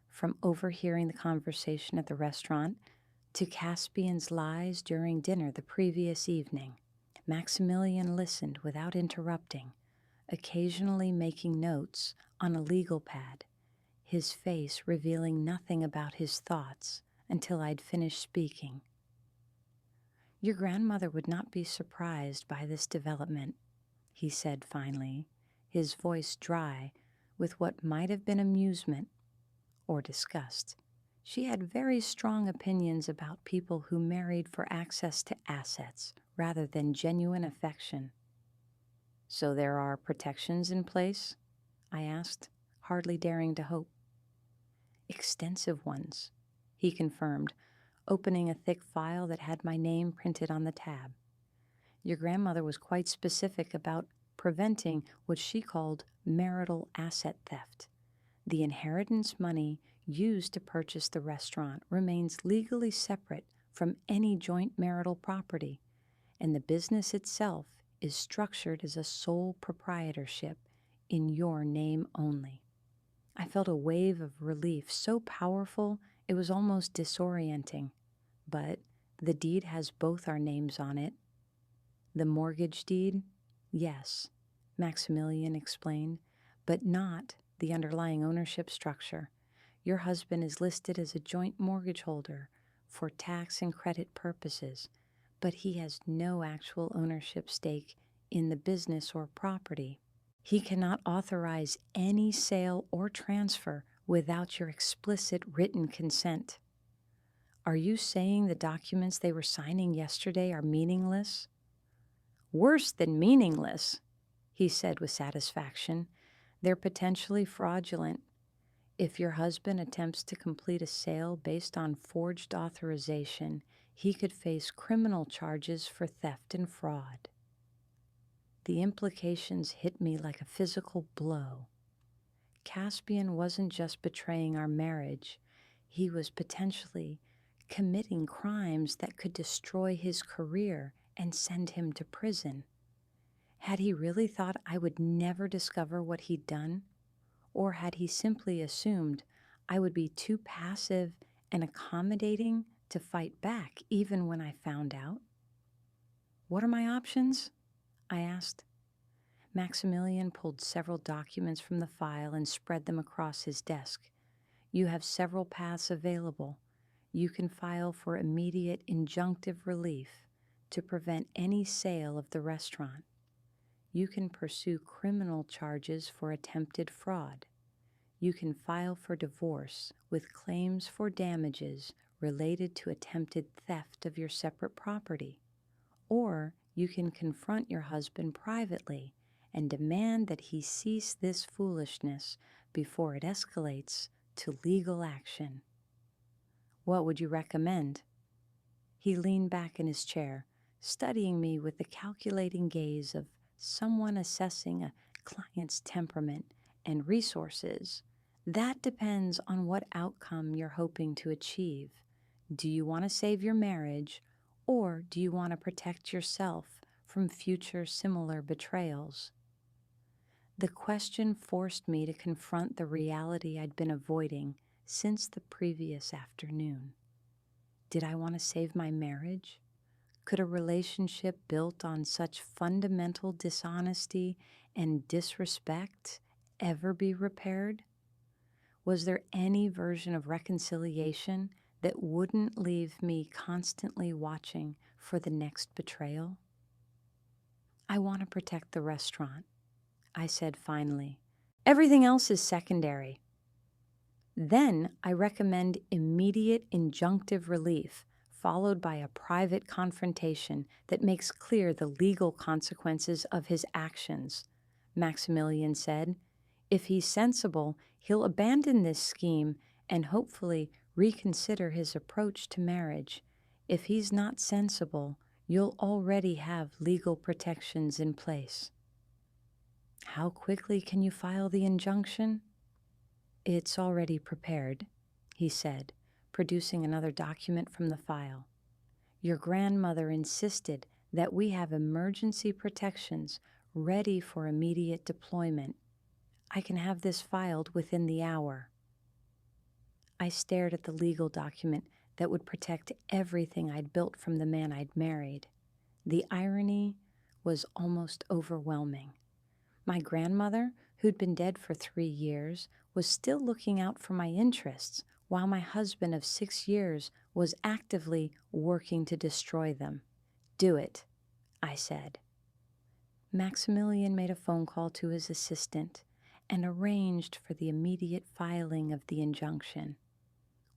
from overhearing the conversation at the restaurant to Caspian's lies during dinner the previous evening. Maximilian listened without interrupting, occasionally making notes on a legal pad, his face revealing nothing about his thoughts until I'd finished speaking. "Your grandmother would not be surprised by this development," he said finally, his voice dry with what might have been amusement or disgust. "She had very strong opinions about people who married for access to assets rather than genuine affection." "So there are protections in place?" I asked, hardly daring to hope. "Extensive ones," he confirmed, opening a thick file that had my name printed on the tab. "Your grandmother was quite specific about preventing what she called marital asset theft. The inheritance money used to purchase the restaurant remains legally separate from any joint marital property, and the business itself is structured as a sole proprietorship in your name only." I felt a wave of relief so powerful it was almost disorienting. "But the deed has both our names on it." "The mortgage deed? Yes," Maximilian explained, "but not the underlying ownership structure. Your husband is listed as a joint mortgage holder for tax and credit purposes, but he has no actual ownership stake in the business or property. He cannot authorize any sale or transfer without your explicit written consent." "Are you saying the documents they were signing yesterday are meaningless?" "Worse than meaningless," he said with satisfaction. They're potentially fraudulent. If your husband attempts to complete a sale based on forged authorization, he could face criminal charges for theft and fraud. The implications hit me like a physical blow. Caspian wasn't just betraying our marriage, he was potentially committing crimes that could destroy his career and send him to prison. Had he really thought I would never discover what he'd done? Or had he simply assumed I would be too passive and accommodating to fight back even when I found out? What are my options? I asked. Maximilian pulled several documents from the file and spread them across his desk. You have several paths available. You can file for immediate injunctive relief to prevent any sale of the restaurant. You can pursue criminal charges for attempted fraud. You can file for divorce with claims for damages related to attempted theft of your separate property. Or you can confront your husband privately and demand that he cease this foolishness before it escalates to legal action. What would you recommend? He leaned back in his chair, studying me with the calculating gaze of someone assessing a client's temperament and resources. That depends on what outcome you're hoping to achieve. Do you want to save your marriage, or do you want to protect yourself from future similar betrayals? The question forced me to confront the reality I'd been avoiding since the previous afternoon. Did I want to save my marriage? Could a relationship built on such fundamental dishonesty and disrespect ever be repaired? Was there any version of reconciliation that wouldn't leave me constantly watching for the next betrayal? I want to protect the restaurant, I said finally. Everything else is secondary. Then I recommend immediate injunctive relief, followed by a private confrontation that makes clear the legal consequences of his actions, Maximilian said. If he's sensible, he'll abandon this scheme and hopefully reconsider his approach to marriage. If he's not sensible, you'll already have legal protections in place. How quickly can you file the injunction? It's already prepared, he said, producing another document from the file. Your grandmother insisted that we have emergency protections ready for immediate deployment. I can have this filed within the hour. I stared at the legal document that would protect everything I'd built from the man I'd married. The irony was almost overwhelming. My grandmother, who'd been dead for 3 years, was still looking out for my interests, while my husband of 6 years was actively working to destroy them. Do it, I said. Maximilian made a phone call to his assistant and arranged for the immediate filing of the injunction.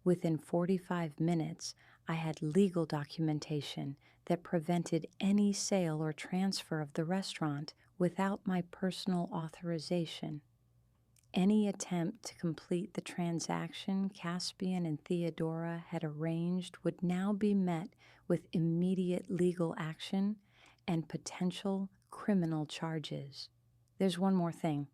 Within 45 minutes, I had legal documentation that prevented any sale or transfer of the restaurant without my personal authorization. Any attempt to complete the transaction Caspian and Theodora had arranged would now be met with immediate legal action and potential criminal charges. There's one more thing,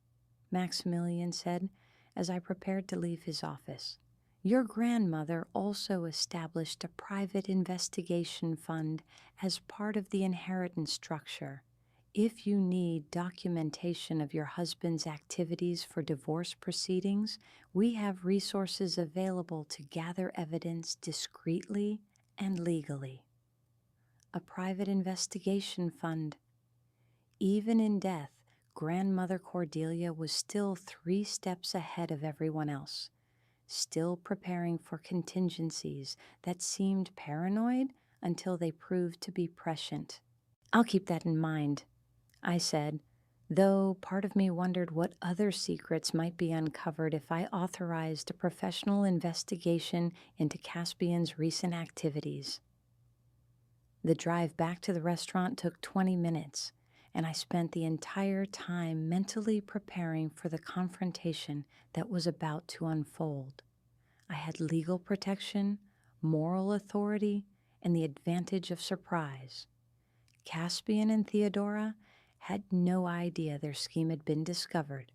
Maximilian said as I prepared to leave his office. Your grandmother also established a private investigation fund as part of the inheritance structure. If you need documentation of your husband's activities for divorce proceedings, we have resources available to gather evidence discreetly and legally. A private investigation fund. Even in death, Grandmother Cordelia was still 3 steps ahead of everyone else, still preparing for contingencies that seemed paranoid until they proved to be prescient. I'll keep that in mind, I said, though part of me wondered what other secrets might be uncovered if I authorized a professional investigation into Caspian's recent activities. The drive back to the restaurant took 20 minutes, and I spent the entire time mentally preparing for the confrontation that was about to unfold. I had legal protection, moral authority, and the advantage of surprise. Caspian and Theodora had no idea their scheme had been discovered,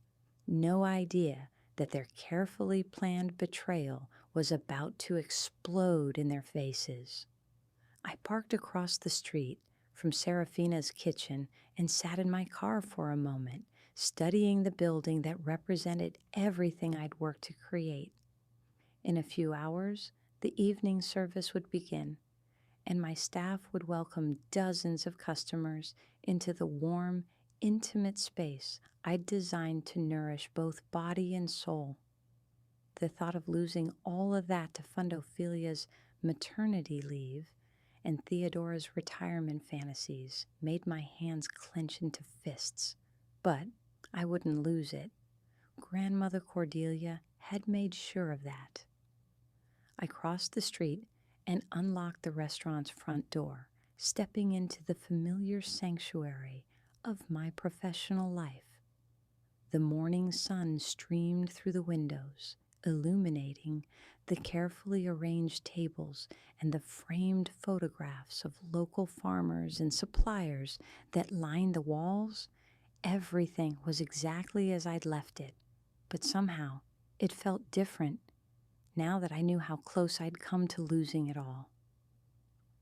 no idea that their carefully planned betrayal was about to explode in their faces. I parked across the street from Serafina's kitchen and sat in my car for a moment, studying the building that represented everything I'd worked to create. In a few hours, the evening service would begin, and my staff would welcome dozens of customers into the warm, intimate space I'd designed to nourish both body and soul. The thought of losing all of that to fund Ophelia's maternity leave and Theodora's retirement fantasies made my hands clench into fists. But I wouldn't lose it. Grandmother Cordelia had made sure of that. I crossed the street and unlocked the restaurant's front door, stepping into the familiar sanctuary of my professional life. The morning sun streamed through the windows, illuminating the carefully arranged tables and the framed photographs of local farmers and suppliers that lined the walls. Everything was exactly as I'd left it, but somehow it felt different now that I knew how close I'd come to losing it all.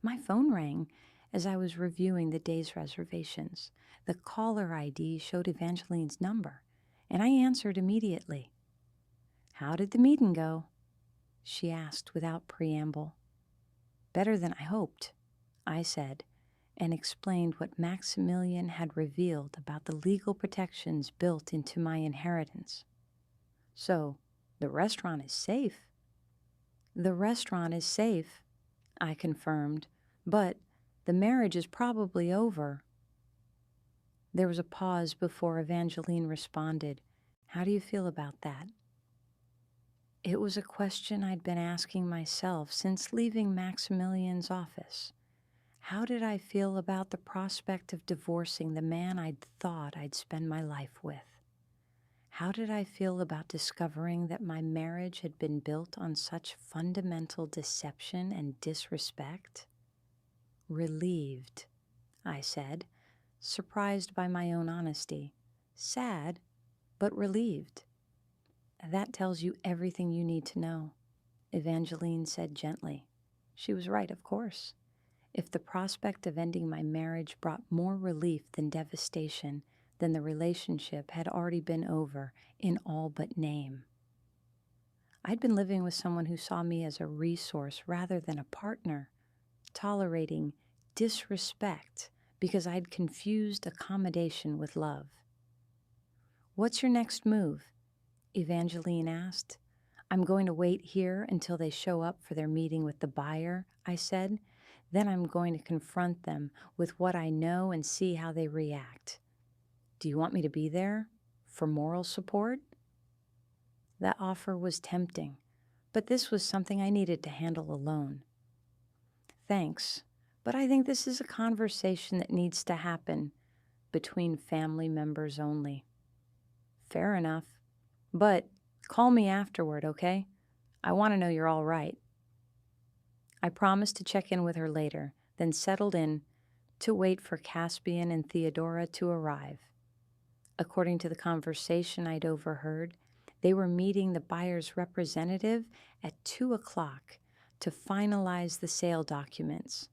My phone rang as I was reviewing the day's reservations. The caller ID showed Evangeline's number, and I answered immediately. "How did the meeting go?" she asked without preamble. "Better than I hoped," I said, and explained what Maximilian had revealed about the legal protections built into my inheritance. "So, the restaurant is safe?" "The restaurant is safe," I confirmed, "but the marriage is probably over." There was a pause before Evangeline responded. "How do you feel about that?" It was a question I'd been asking myself since leaving Maximilian's office. How did I feel about the prospect of divorcing the man I'd thought I'd spend my life with? How did I feel about discovering that my marriage had been built on such fundamental deception and disrespect? "Relieved," I said, surprised by my own honesty. "Sad, but relieved." "That tells you everything you need to know," Evangeline said gently. She was right, of course. If the prospect of ending my marriage brought more relief than devastation, then the relationship had already been over in all but name. I'd been living with someone who saw me as a resource rather than a partner, tolerating disrespect because I'd confused accommodation with love. "What's your next move?" Evangeline asked. "I'm going to wait here until they show up for their meeting with the buyer," I said. "Then I'm going to confront them with what I know and see how they react." "Do you want me to be there for moral support?" That offer was tempting, but this was something I needed to handle alone. "Thanks, but I think this is a conversation that needs to happen between family members only." "Fair enough, but call me afterward, okay? I want to know you're all right." I promised to check in with her later, then settled in to wait for Caspian and Theodora to arrive. According to the conversation I'd overheard, they were meeting the buyer's representative at 2 o'clock to finalize the sale documents.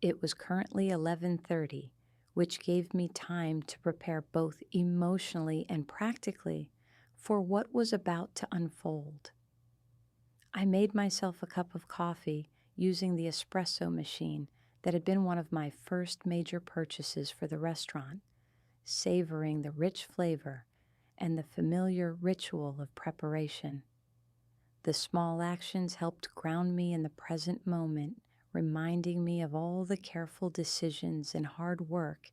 It was currently 11:30, which gave me time to prepare both emotionally and practically for what was about to unfold. I made myself a cup of coffee using the espresso machine that had been one of my first major purchases for the restaurant, savoring the rich flavor and the familiar ritual of preparation. The small actions helped ground me in the present moment, reminding me of all the careful decisions and hard work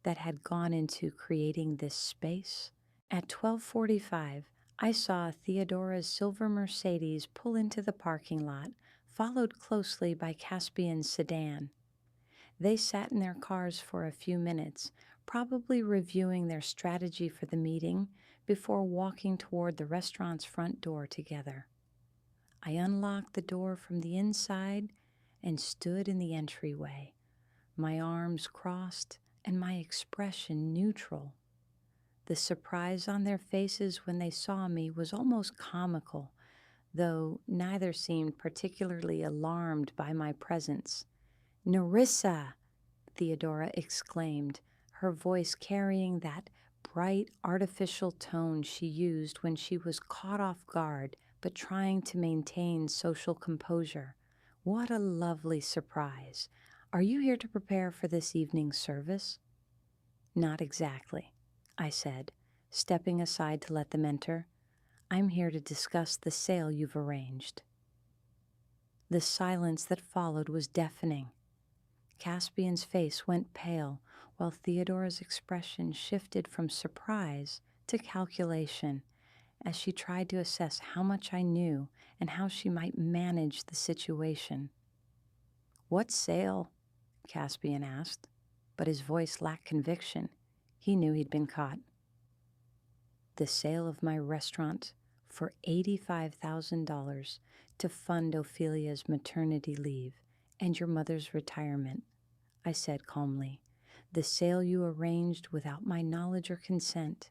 that had gone into creating this space. At 12:45, I saw Theodora's silver Mercedes pull into the parking lot, followed closely by Caspian's sedan. They sat in their cars for a few minutes, probably reviewing their strategy for the meeting before walking toward the restaurant's front door together. I unlocked the door from the inside and stood in the entryway, my arms crossed and my expression neutral. The surprise on their faces when they saw me was almost comical, though neither seemed particularly alarmed by my presence. "Nerissa!" Theodora exclaimed, her voice carrying that bright, artificial tone she used when she was caught off guard but trying to maintain social composure. "What a lovely surprise! Are you here to prepare for this evening's service?" "Not exactly," I said, stepping aside to let them enter. "I'm here to discuss the sale you've arranged." The silence that followed was deafening. Caspian's face went pale, while Theodora's expression shifted from surprise to calculation as she tried to assess how much I knew and how she might manage the situation. "What sale?" Caspian asked, but his voice lacked conviction. He knew he'd been caught. "The sale of my restaurant for $85,000 to fund Ophelia's maternity leave and your mother's retirement," I said calmly. "The sale you arranged without my knowledge or consent.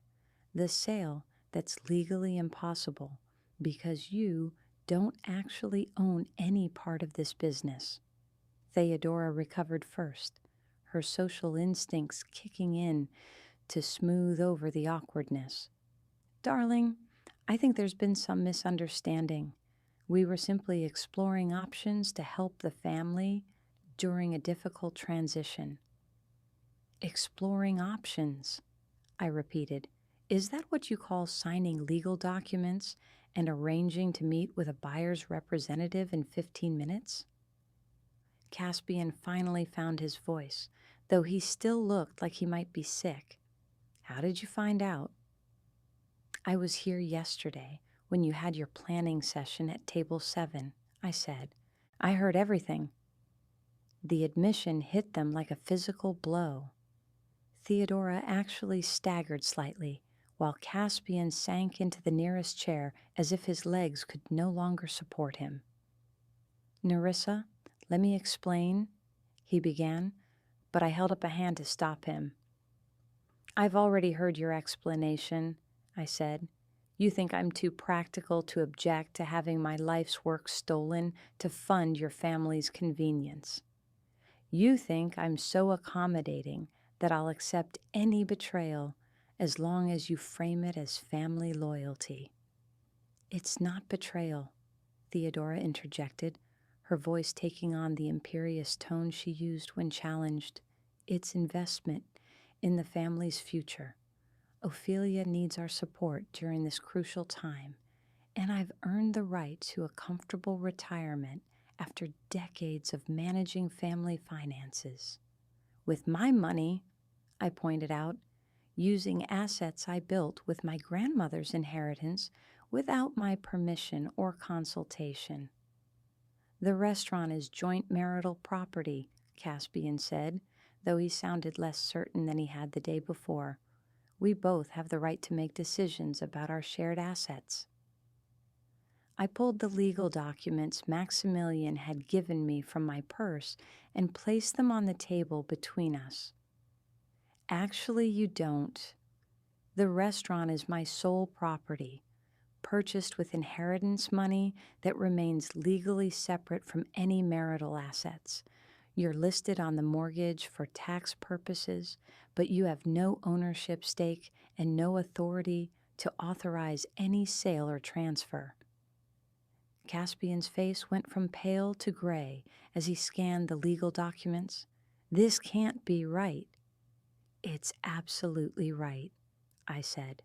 The sale that's legally impossible because you don't actually own any part of this business." Theodora recovered first, her social instincts kicking in to smooth over the awkwardness. "Darling, I think there's been some misunderstanding. We were simply exploring options to help the family during a difficult transition." "Exploring options," I repeated. "Is that what you call signing legal documents and arranging to meet with a buyer's representative in 15 minutes? Caspian finally found his voice, though he still looked like he might be sick. "How did you find out?" "I was here yesterday when you had your planning session at table 7, I said. "I heard everything." The admission hit them like a physical blow. Theodora actually staggered slightly, while Caspian sank into the nearest chair as if his legs could no longer support him. "Nerissa, let me explain," he began, but I held up a hand to stop him. "I've already heard your explanation," I said. "You think I'm too practical to object to having my life's work stolen to fund your family's convenience. You think I'm so accommodating that I'll accept any betrayal as long as you frame it as family loyalty." "It's not betrayal," Theodora interjected, her voice taking on the imperious tone she used when challenged. "It's investment in the family's future. Ophelia needs our support during this crucial time, and I've earned the right to a comfortable retirement after decades of managing family finances. With my money," I pointed out, "using assets I built with my grandmother's inheritance without my permission or consultation." "The restaurant is joint marital property," Caspian said, though he sounded less certain than he had the day before. "We both have the right to make decisions about our shared assets." I pulled the legal documents Maximilian had given me from my purse and placed them on the table between us. "Actually, you don't. The restaurant is my sole property, purchased with inheritance money that remains legally separate from any marital assets. You're listed on the mortgage for tax purposes, but you have no ownership stake and no authority to authorize any sale or transfer." Caspian's face went from pale to gray as he scanned the legal documents. "This can't be right." "It's absolutely right," I said.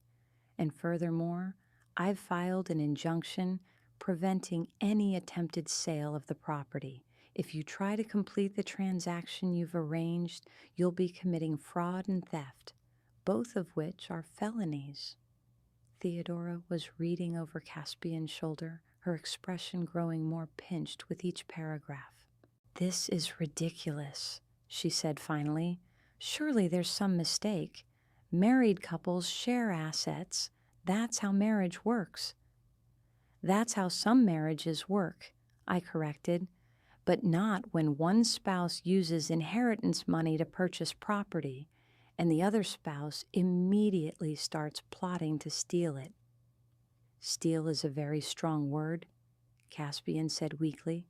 "And furthermore, I've filed an injunction preventing any attempted sale of the property. If you try to complete the transaction you've arranged, you'll be committing fraud and theft, both of which are felonies." Theodora was reading over Caspian's shoulder, her expression growing more pinched with each paragraph. "This is ridiculous," she said finally, Surely there's some mistake. Married couples share assets. That's how marriage works. That's how some marriages work, I corrected, but not when one spouse uses inheritance money to purchase property and the other spouse immediately starts plotting to steal it. Steal is a very strong word, Caspian said weakly.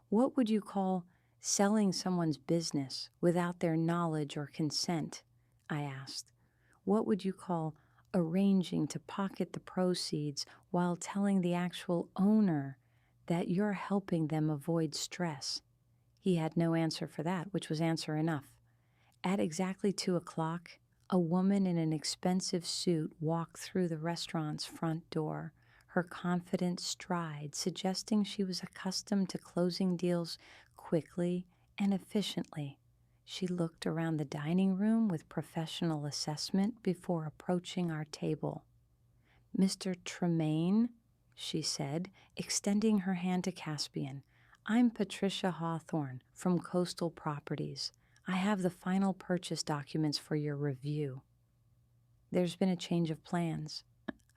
What would you call selling someone's business without their knowledge or consent? I asked. What would you call arranging to pocket the proceeds while telling the actual owner that you're helping them avoid stress? He had no answer for that, which was answer enough. At exactly 2:00, a woman in an expensive suit walked through the restaurant's front door, her confident stride suggesting she was accustomed to closing deals quickly and efficiently. She looked around the dining room with professional assessment before approaching our table. "Mr. Tremaine," she said, extending her hand to Caspian. "I'm Patricia Hawthorne from Coastal Properties. I have the final purchase documents for your review." "There's been a change of plans,"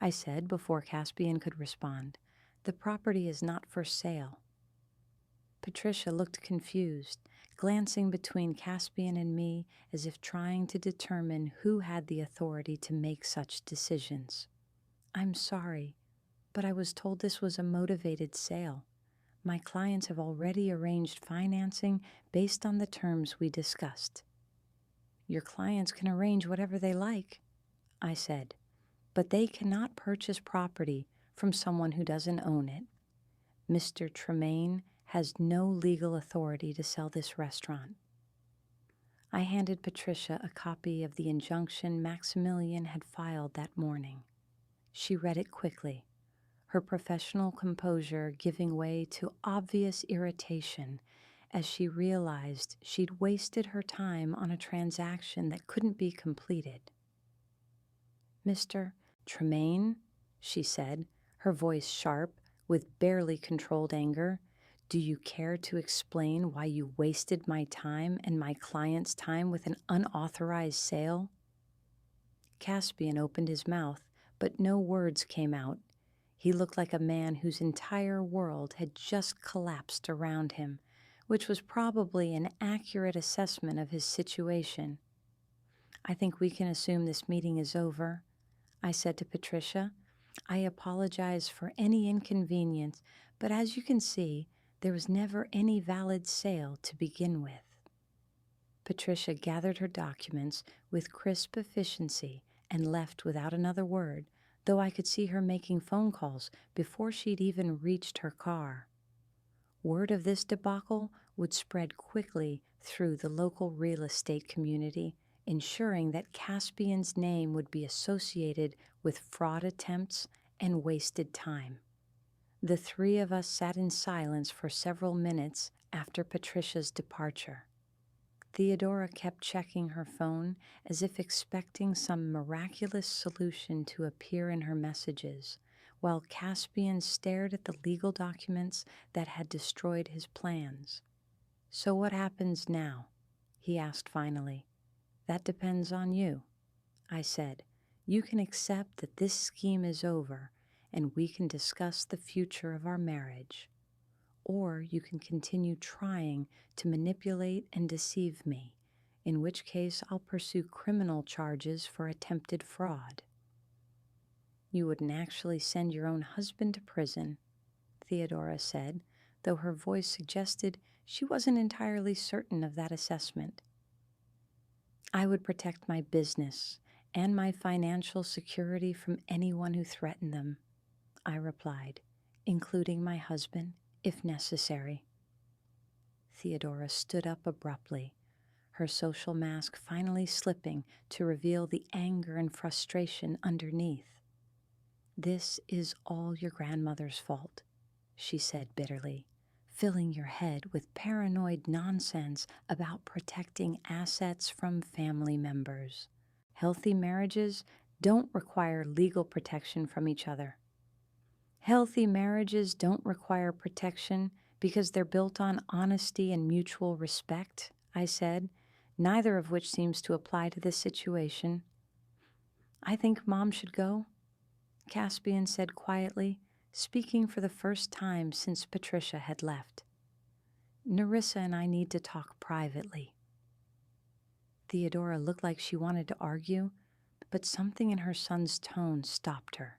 I said before Caspian could respond. "The property is not for sale." Patricia looked confused, glancing between Caspian and me as if trying to determine who had the authority to make such decisions. "I'm sorry, but I was told this was a motivated sale. My clients have already arranged financing based on the terms we discussed." "Your clients can arrange whatever they like," I said, "but they cannot purchase property from someone who doesn't own it. Mr. Tremaine has no legal authority to sell this restaurant." I handed Patricia a copy of the injunction Maximilian had filed that morning. She read it quickly, her professional composure giving way to obvious irritation as she realized she'd wasted her time on a transaction that couldn't be completed. "Mr. Tremaine," she said, her voice sharp with barely controlled anger, "do you care to explain why you wasted my time and my client's time with an unauthorized sale?" Caspian opened his mouth, but no words came out. He looked like a man whose entire world had just collapsed around him, which was probably an accurate assessment of his situation. "I think we can assume this meeting is over," I said to Patricia. "I apologize for any inconvenience, but as you can see, there was never any valid sale to begin with." Patricia gathered her documents with crisp efficiency and left without another word, though I could see her making phone calls before she'd even reached her car. Word of this debacle would spread quickly through the local real estate community, ensuring that Caspian's name would be associated with fraud attempts and wasted time. The three of us sat in silence for several minutes after Patricia's departure. Theodora kept checking her phone as if expecting some miraculous solution to appear in her messages, while Caspian stared at the legal documents that had destroyed his plans. "So what happens now?" he asked finally. "That depends on you," I said. "You can accept that this scheme is over and we can discuss the future of our marriage. Or you can continue trying to manipulate and deceive me, in which case I'll pursue criminal charges for attempted fraud." "You wouldn't actually send your own husband to prison," Theodora said, though her voice suggested she wasn't entirely certain of that assessment. "I would protect my business and my financial security from anyone who threatened them," I replied, "including my husband, if necessary." Theodora stood up abruptly, her social mask finally slipping to reveal the anger and frustration underneath. "This is all your grandmother's fault," she said bitterly, "filling your head with paranoid nonsense about protecting assets from family members. Healthy marriages don't require legal protection from each other. Healthy marriages don't require protection because they're built on honesty and mutual respect," I said, neither of which seems to apply to this situation. I think Mom should go, Caspian said quietly, speaking for the first time since Patricia had left. Nerissa and I need to talk privately. Theodora looked like she wanted to argue, but something in her son's tone stopped her.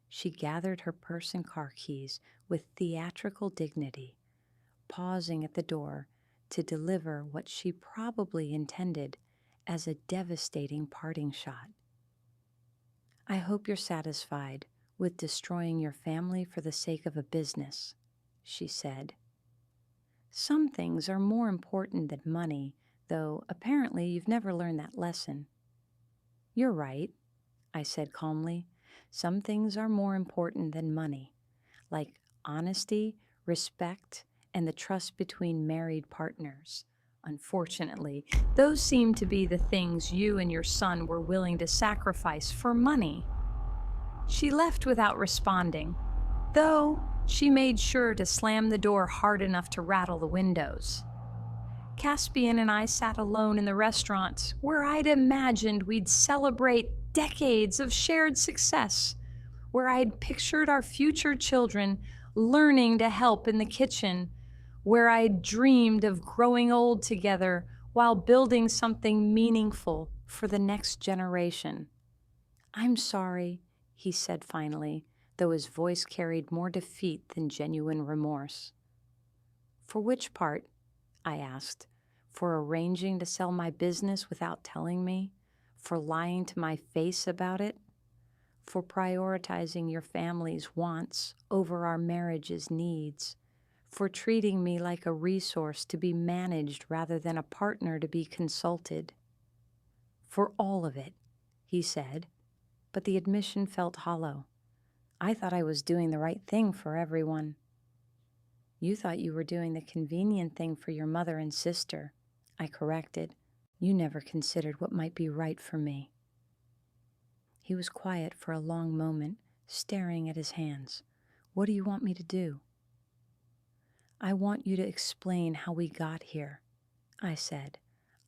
She gathered her purse and car keys with theatrical dignity, pausing at the door to deliver what she probably intended as a devastating parting shot. I hope you're satisfied with destroying your family for the sake of a business, she said. Some things are more important than money, though apparently you've never learned that lesson. You're right, I said calmly. Some things are more important than money, like honesty, respect, and the trust between married partners. Unfortunately, those seem to be the things you and your son were willing to sacrifice for money. She left without responding, though she made sure to slam the door hard enough to rattle the windows. Caspian and I sat alone in the restaurant where I'd imagined we'd celebrate decades of shared success, where I'd pictured our future children learning to help in the kitchen, where I'd dreamed of growing old together while building something meaningful for the next generation. I'm sorry, he said finally, though his voice carried more defeat than genuine remorse. For which part? I asked. For arranging to sell my business without telling me? For lying to my face about it? For prioritizing your family's wants over our marriage's needs? For treating me like a resource to be managed rather than a partner to be consulted? For all of it, he said, but the admission felt hollow. I thought I was doing the right thing for everyone. You thought you were doing the convenient thing for your mother and sister, I corrected. You never considered what might be right for me. He was quiet for a long moment, staring at his hands. What do you want me to do? I want you to explain how we got here, I said.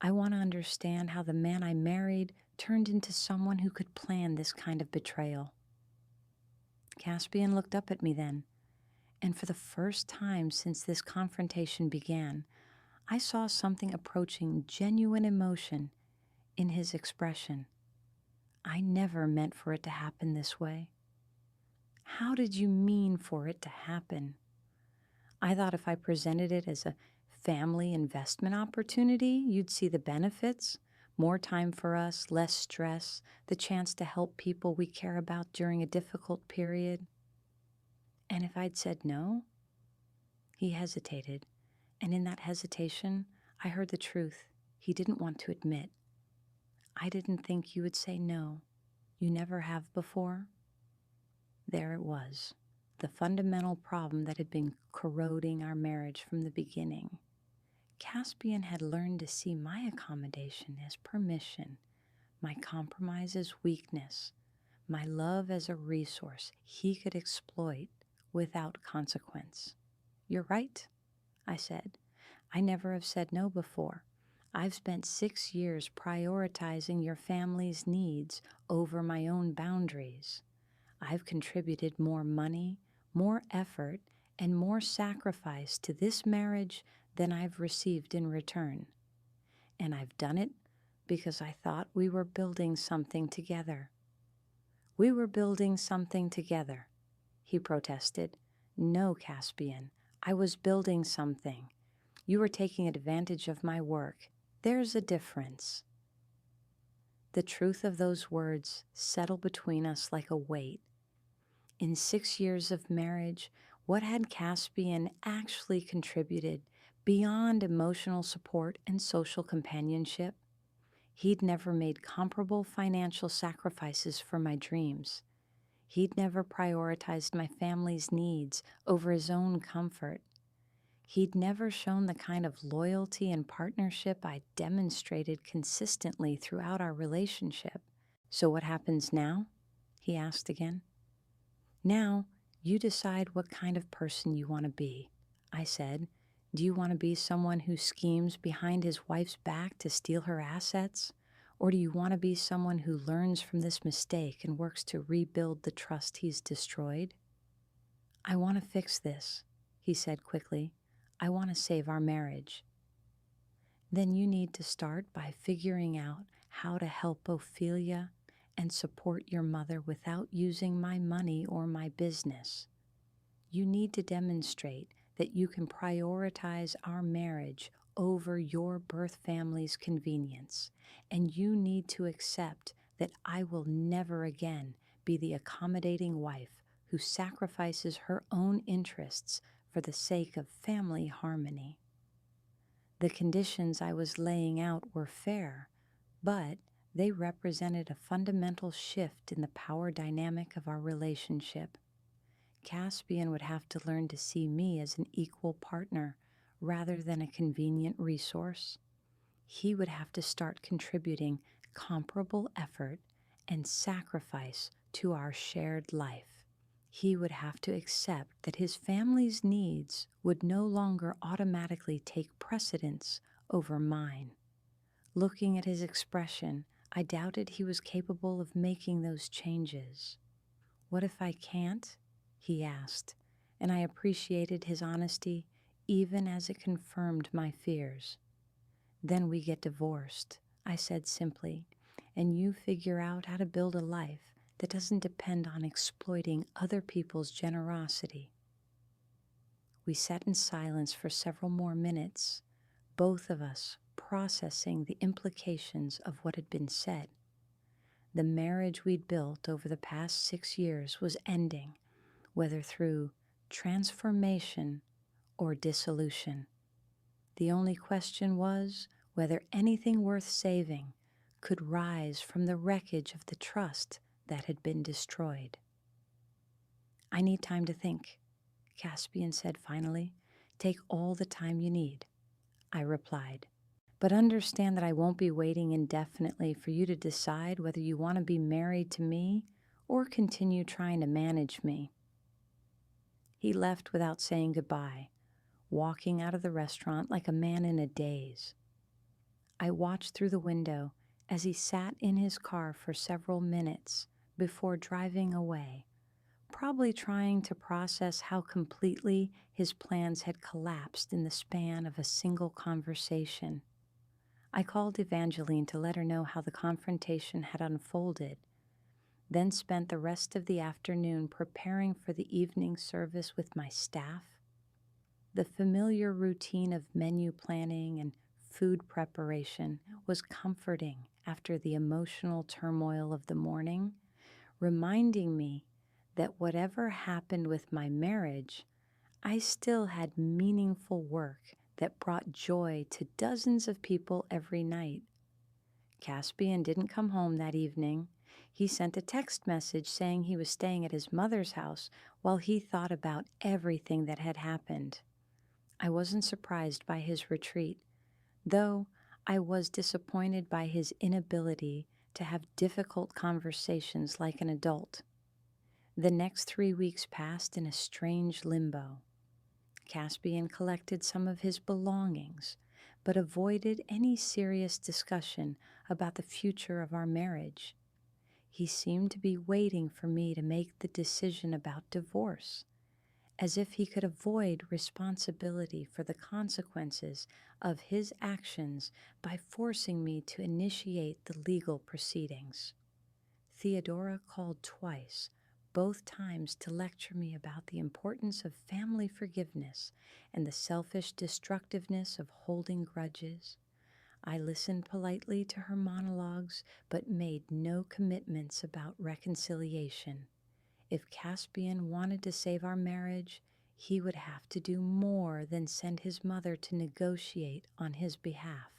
I want to understand how the man I married turned into someone who could plan this kind of betrayal. Caspian looked up at me then, and for the first time since this confrontation began, I saw something approaching genuine emotion in his expression. I never meant for it to happen this way. How did you mean for it to happen? I thought if I presented it as a family investment opportunity, you'd see the benefits. More time for us, less stress, the chance to help people we care about during a difficult period. And if I'd said no? He hesitated, and in that hesitation, I heard the truth he didn't want to admit. I didn't think you would say no. You never have before. There it was, the fundamental problem that had been corroding our marriage from the beginning. Caspian had learned to see my accommodation as permission, my compromise as weakness, my love as a resource he could exploit without consequence. You're right, I said. I never have said no before. I've spent 6 years prioritizing your family's needs over my own boundaries. I've contributed more money, more effort, and more sacrifice to this marriage than I've received in return. And I've done it because I thought we were building something together. We were building something together, he protested. No, Caspian, I was building something. You were taking advantage of my work. There's a difference. The truth of those words settled between us like a weight. In 6 years of marriage, what had Caspian actually contributed beyond emotional support and social companionship? He'd never made comparable financial sacrifices for my dreams. He'd never prioritized my family's needs over his own comfort. He'd never shown the kind of loyalty and partnership I demonstrated consistently throughout our relationship. So what happens now? He asked again. Now, you decide what kind of person you want to be, I said, Do you want to be someone who schemes behind his wife's back to steal her assets? Or do you want to be someone who learns from this mistake and works to rebuild the trust he's destroyed? I want to fix this, he said quickly. I want to save our marriage. Then you need to start by figuring out how to help Ophelia and support your mother without using my money or my business. You need to demonstrate that you can prioritize our marriage over your birth family's convenience, and you need to accept that I will never again be the accommodating wife who sacrifices her own interests for the sake of family harmony. The conditions I was laying out were fair, but they represented a fundamental shift in the power dynamic of our relationship. Caspian would have to learn to see me as an equal partner rather than a convenient resource. He would have to start contributing comparable effort and sacrifice to our shared life. He would have to accept that his family's needs would no longer automatically take precedence over mine. Looking at his expression, I doubted he was capable of making those changes. "What if I can't?" he asked, and I appreciated his honesty even as it confirmed my fears. "Then we get divorced," I said simply, "and you figure out how to build a life that doesn't depend on exploiting other people's generosity." We sat in silence for several more minutes, both of us processing the implications of what had been said. The marriage we'd built over the past 6 years was ending, whether through transformation or dissolution. The only question was whether anything worth saving could rise from the wreckage of the trust that had been destroyed. "I need time to think," Caspian said finally. "Take all the time you need," I replied. "But understand that I won't be waiting indefinitely for you to decide whether you want to be married to me or continue trying to manage me." He left without saying goodbye, walking out of the restaurant like a man in a daze. I watched through the window as he sat in his car for several minutes before driving away, probably trying to process how completely his plans had collapsed in the span of a single conversation. I called Evangeline to let her know how the confrontation had unfolded, then spent the rest of the afternoon preparing for the evening service with my staff. The familiar routine of menu planning and food preparation was comforting after the emotional turmoil of the morning, reminding me that whatever happened with my marriage, I still had meaningful work that brought joy to dozens of people every night. Caspian didn't come home that evening. He sent a text message saying he was staying at his mother's house while he thought about everything that had happened. I wasn't surprised by his retreat, though I was disappointed by his inability to have difficult conversations like an adult. The next 3 weeks passed in a strange limbo. Caspian collected some of his belongings, but avoided any serious discussion about the future of our marriage. He seemed to be waiting for me to make the decision about divorce, as if he could avoid responsibility for the consequences of his actions by forcing me to initiate the legal proceedings. Theodora called twice, both times to lecture me about the importance of family forgiveness and the selfish destructiveness of holding grudges. I listened politely to her monologues, but made no commitments about reconciliation. If Caspian wanted to save our marriage, he would have to do more than send his mother to negotiate on his behalf.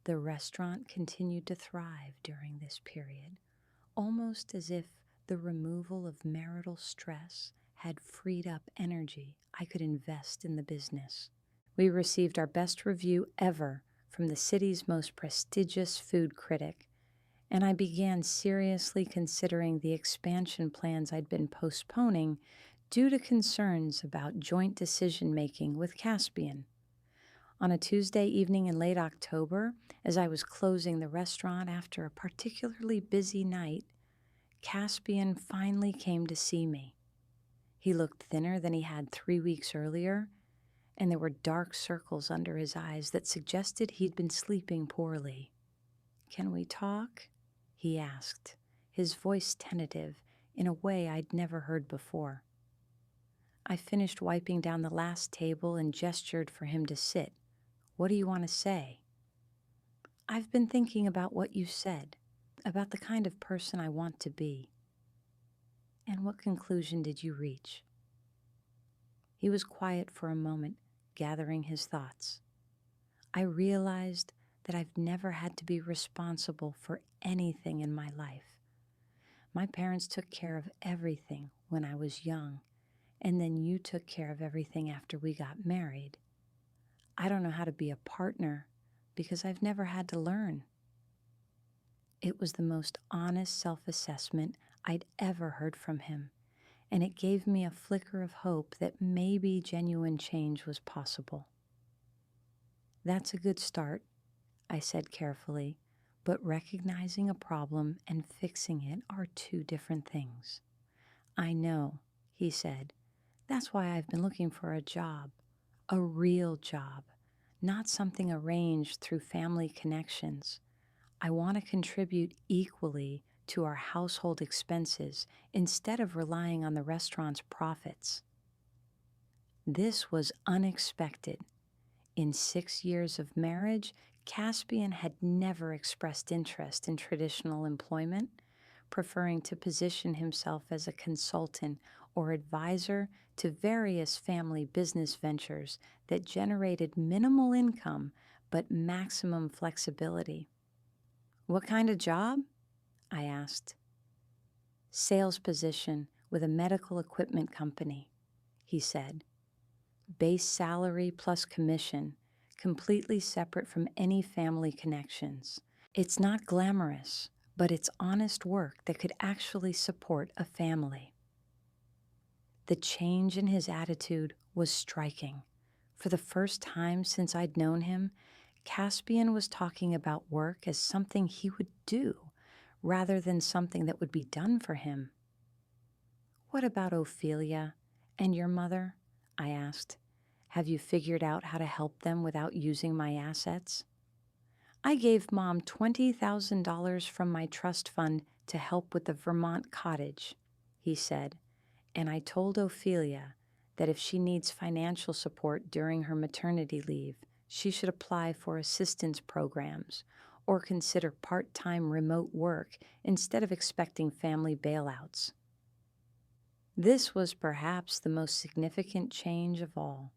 The restaurant continued to thrive during this period, almost as if the removal of marital stress had freed up energy I could invest in the business. We received our best review ever from the city's most prestigious food critic, and I began seriously considering the expansion plans I'd been postponing due to concerns about joint decision-making with Caspian. On a Tuesday evening in late October, as I was closing the restaurant after a particularly busy night, Caspian finally came to see me. He looked thinner than he had 3 weeks earlier, and there were dark circles under his eyes that suggested he'd been sleeping poorly. "Can we talk?" he asked, his voice tentative in a way I'd never heard before. I finished wiping down the last table and gestured for him to sit. "What do you want to say?" "I've been thinking about what you said, about the kind of person I want to be." "And what conclusion did you reach?" He was quiet for a moment, gathering his thoughts. I realized that I've never had to be responsible for anything in my life. My parents took care of everything when I was young, and then you took care of everything after we got married. I don't know how to be a partner because I've never had to learn. It was the most honest self-assessment I'd ever heard from him, and it gave me a flicker of hope that maybe genuine change was possible. "That's a good start," I said carefully, but recognizing a problem and fixing it are two different things. "I know," he said. "That's why I've been looking for a job, a real job, not something arranged through family connections. I want to contribute equally to our household expenses instead of relying on the restaurant's profits." This was unexpected. In 6 years of marriage, Caspian had never expressed interest in traditional employment, preferring to position himself as a consultant or advisor to various family business ventures that generated minimal income but maximum flexibility. "What kind of job?" I asked. "Sales position with a medical equipment company," he said. "Base salary plus commission, completely separate from any family connections. It's not glamorous, but it's honest work that could actually support a family." The change in his attitude was striking. For the first time since I'd known him, Caspian was talking about work as something he would do, rather than something that would be done for him. "What about Ophelia and your mother?" I asked. "Have you figured out how to help them without using my assets?" "I gave Mom $20,000 from my trust fund to help with the Vermont cottage," he said, "and I told Ophelia that if she needs financial support during her maternity leave, she should apply for assistance programs or consider part-time remote work instead of expecting family bailouts." This was perhaps the most significant change of all.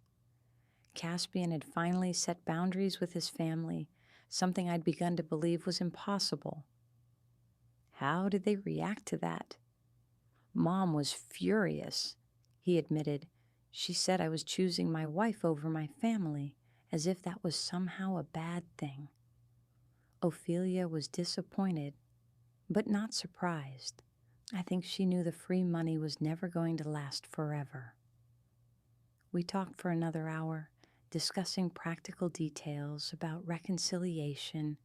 Caspian had finally set boundaries with his family, something I'd begun to believe was impossible. How did they react to that? "Mom was furious," he admitted. "She said I was choosing my wife over my family, as if that was somehow a bad thing." Ophelia was disappointed, but not surprised. I think she knew the free money was never going to last forever. We talked for another hour, discussing practical details about reconciliation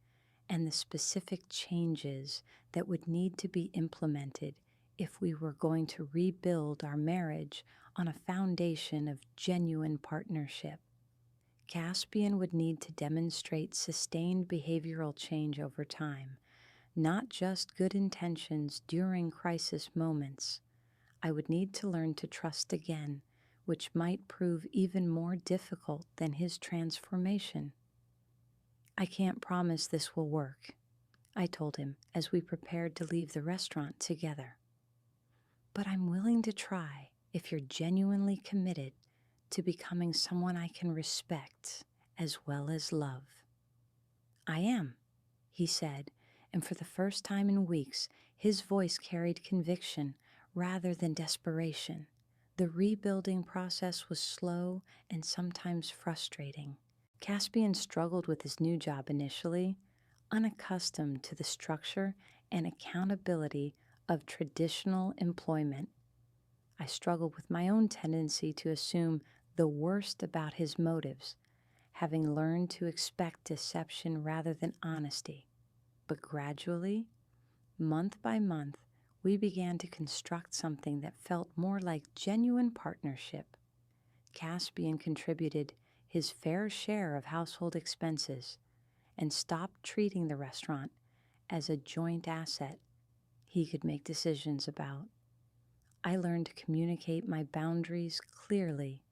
and the specific changes that would need to be implemented if we were going to rebuild our marriage on a foundation of genuine partnership. Caspian would need to demonstrate sustained behavioral change over time, not just good intentions during crisis moments. I would need to learn to trust again, which might prove even more difficult than his transformation. "I can't promise this will work," I told him as we prepared to leave the restaurant together. "But I'm willing to try if you're genuinely committed to becoming someone I can respect as well as love." "I am," he said, and for the first time in weeks, his voice carried conviction rather than desperation. The rebuilding process was slow and sometimes frustrating. Caspian struggled with his new job initially, unaccustomed to the structure and accountability of traditional employment. I struggled with my own tendency to assume the worst about his motives, having learned to expect deception rather than honesty. But gradually, month by month, we began to construct something that felt more like genuine partnership. Caspian contributed his fair share of household expenses and stopped treating the restaurant as a joint asset he could make decisions about. I learned to communicate my boundaries clearly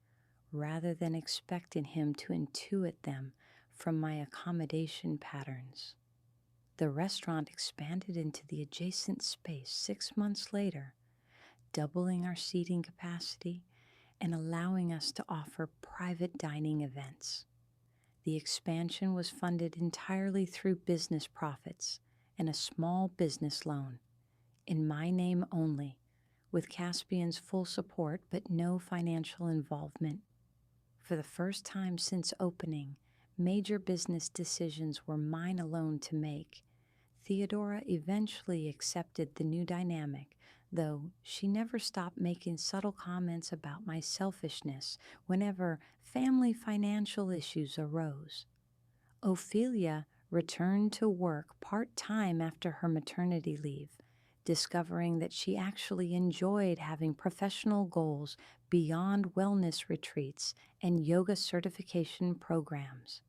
rather than expecting him to intuit them from my accommodation patterns. The restaurant expanded into the adjacent space 6 months later, doubling our seating capacity and allowing us to offer private dining events. The expansion was funded entirely through business profits and a small business loan, in my name only, with Caspian's full support but no financial involvement. For the first time since opening, major business decisions were mine alone to make. Theodora eventually accepted the new dynamic, though she never stopped making subtle comments about my selfishness whenever family financial issues arose. Ophelia returned to work part-time after her maternity leave, discovering that she actually enjoyed having professional goals beyond wellness retreats and yoga certification programs.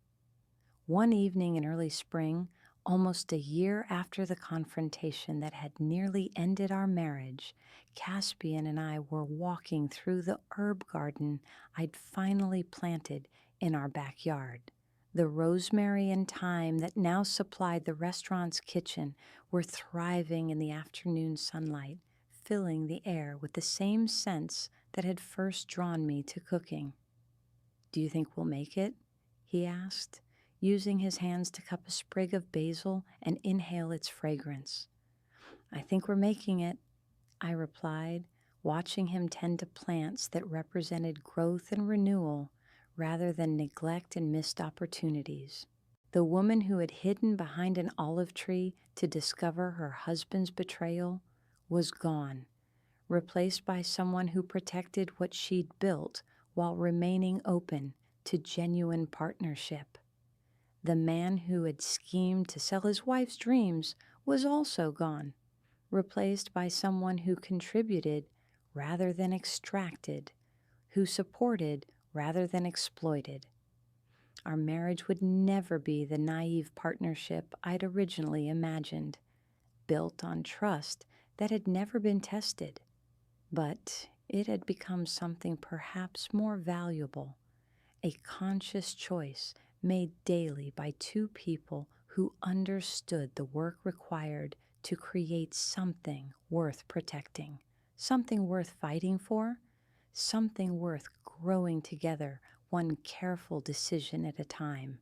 One evening in early spring, almost a year after the confrontation that had nearly ended our marriage, Caspian and I were walking through the herb garden I'd finally planted in our backyard. The rosemary and thyme that now supplied the restaurant's kitchen were thriving in the afternoon sunlight, filling the air with the same scents that had first drawn me to cooking. "Do you think we'll make it?" he asked, using his hands to cup a sprig of basil and inhale its fragrance. "I think we're making it," I replied, watching him tend to plants that represented growth and renewal rather than neglect and missed opportunities. The woman who had hidden behind an olive tree to discover her husband's betrayal was gone, replaced by someone who protected what she'd built while remaining open to genuine partnership. The man who had schemed to sell his wife's dreams was also gone, replaced by someone who contributed rather than extracted, who supported rather than exploited. Our marriage would never be the naive partnership I'd originally imagined, built on trust that had never been tested. But it had become something perhaps more valuable, a conscious choice made daily by two people who understood the work required to create something worth protecting, something worth fighting for, something worth growing together, one careful decision at a time.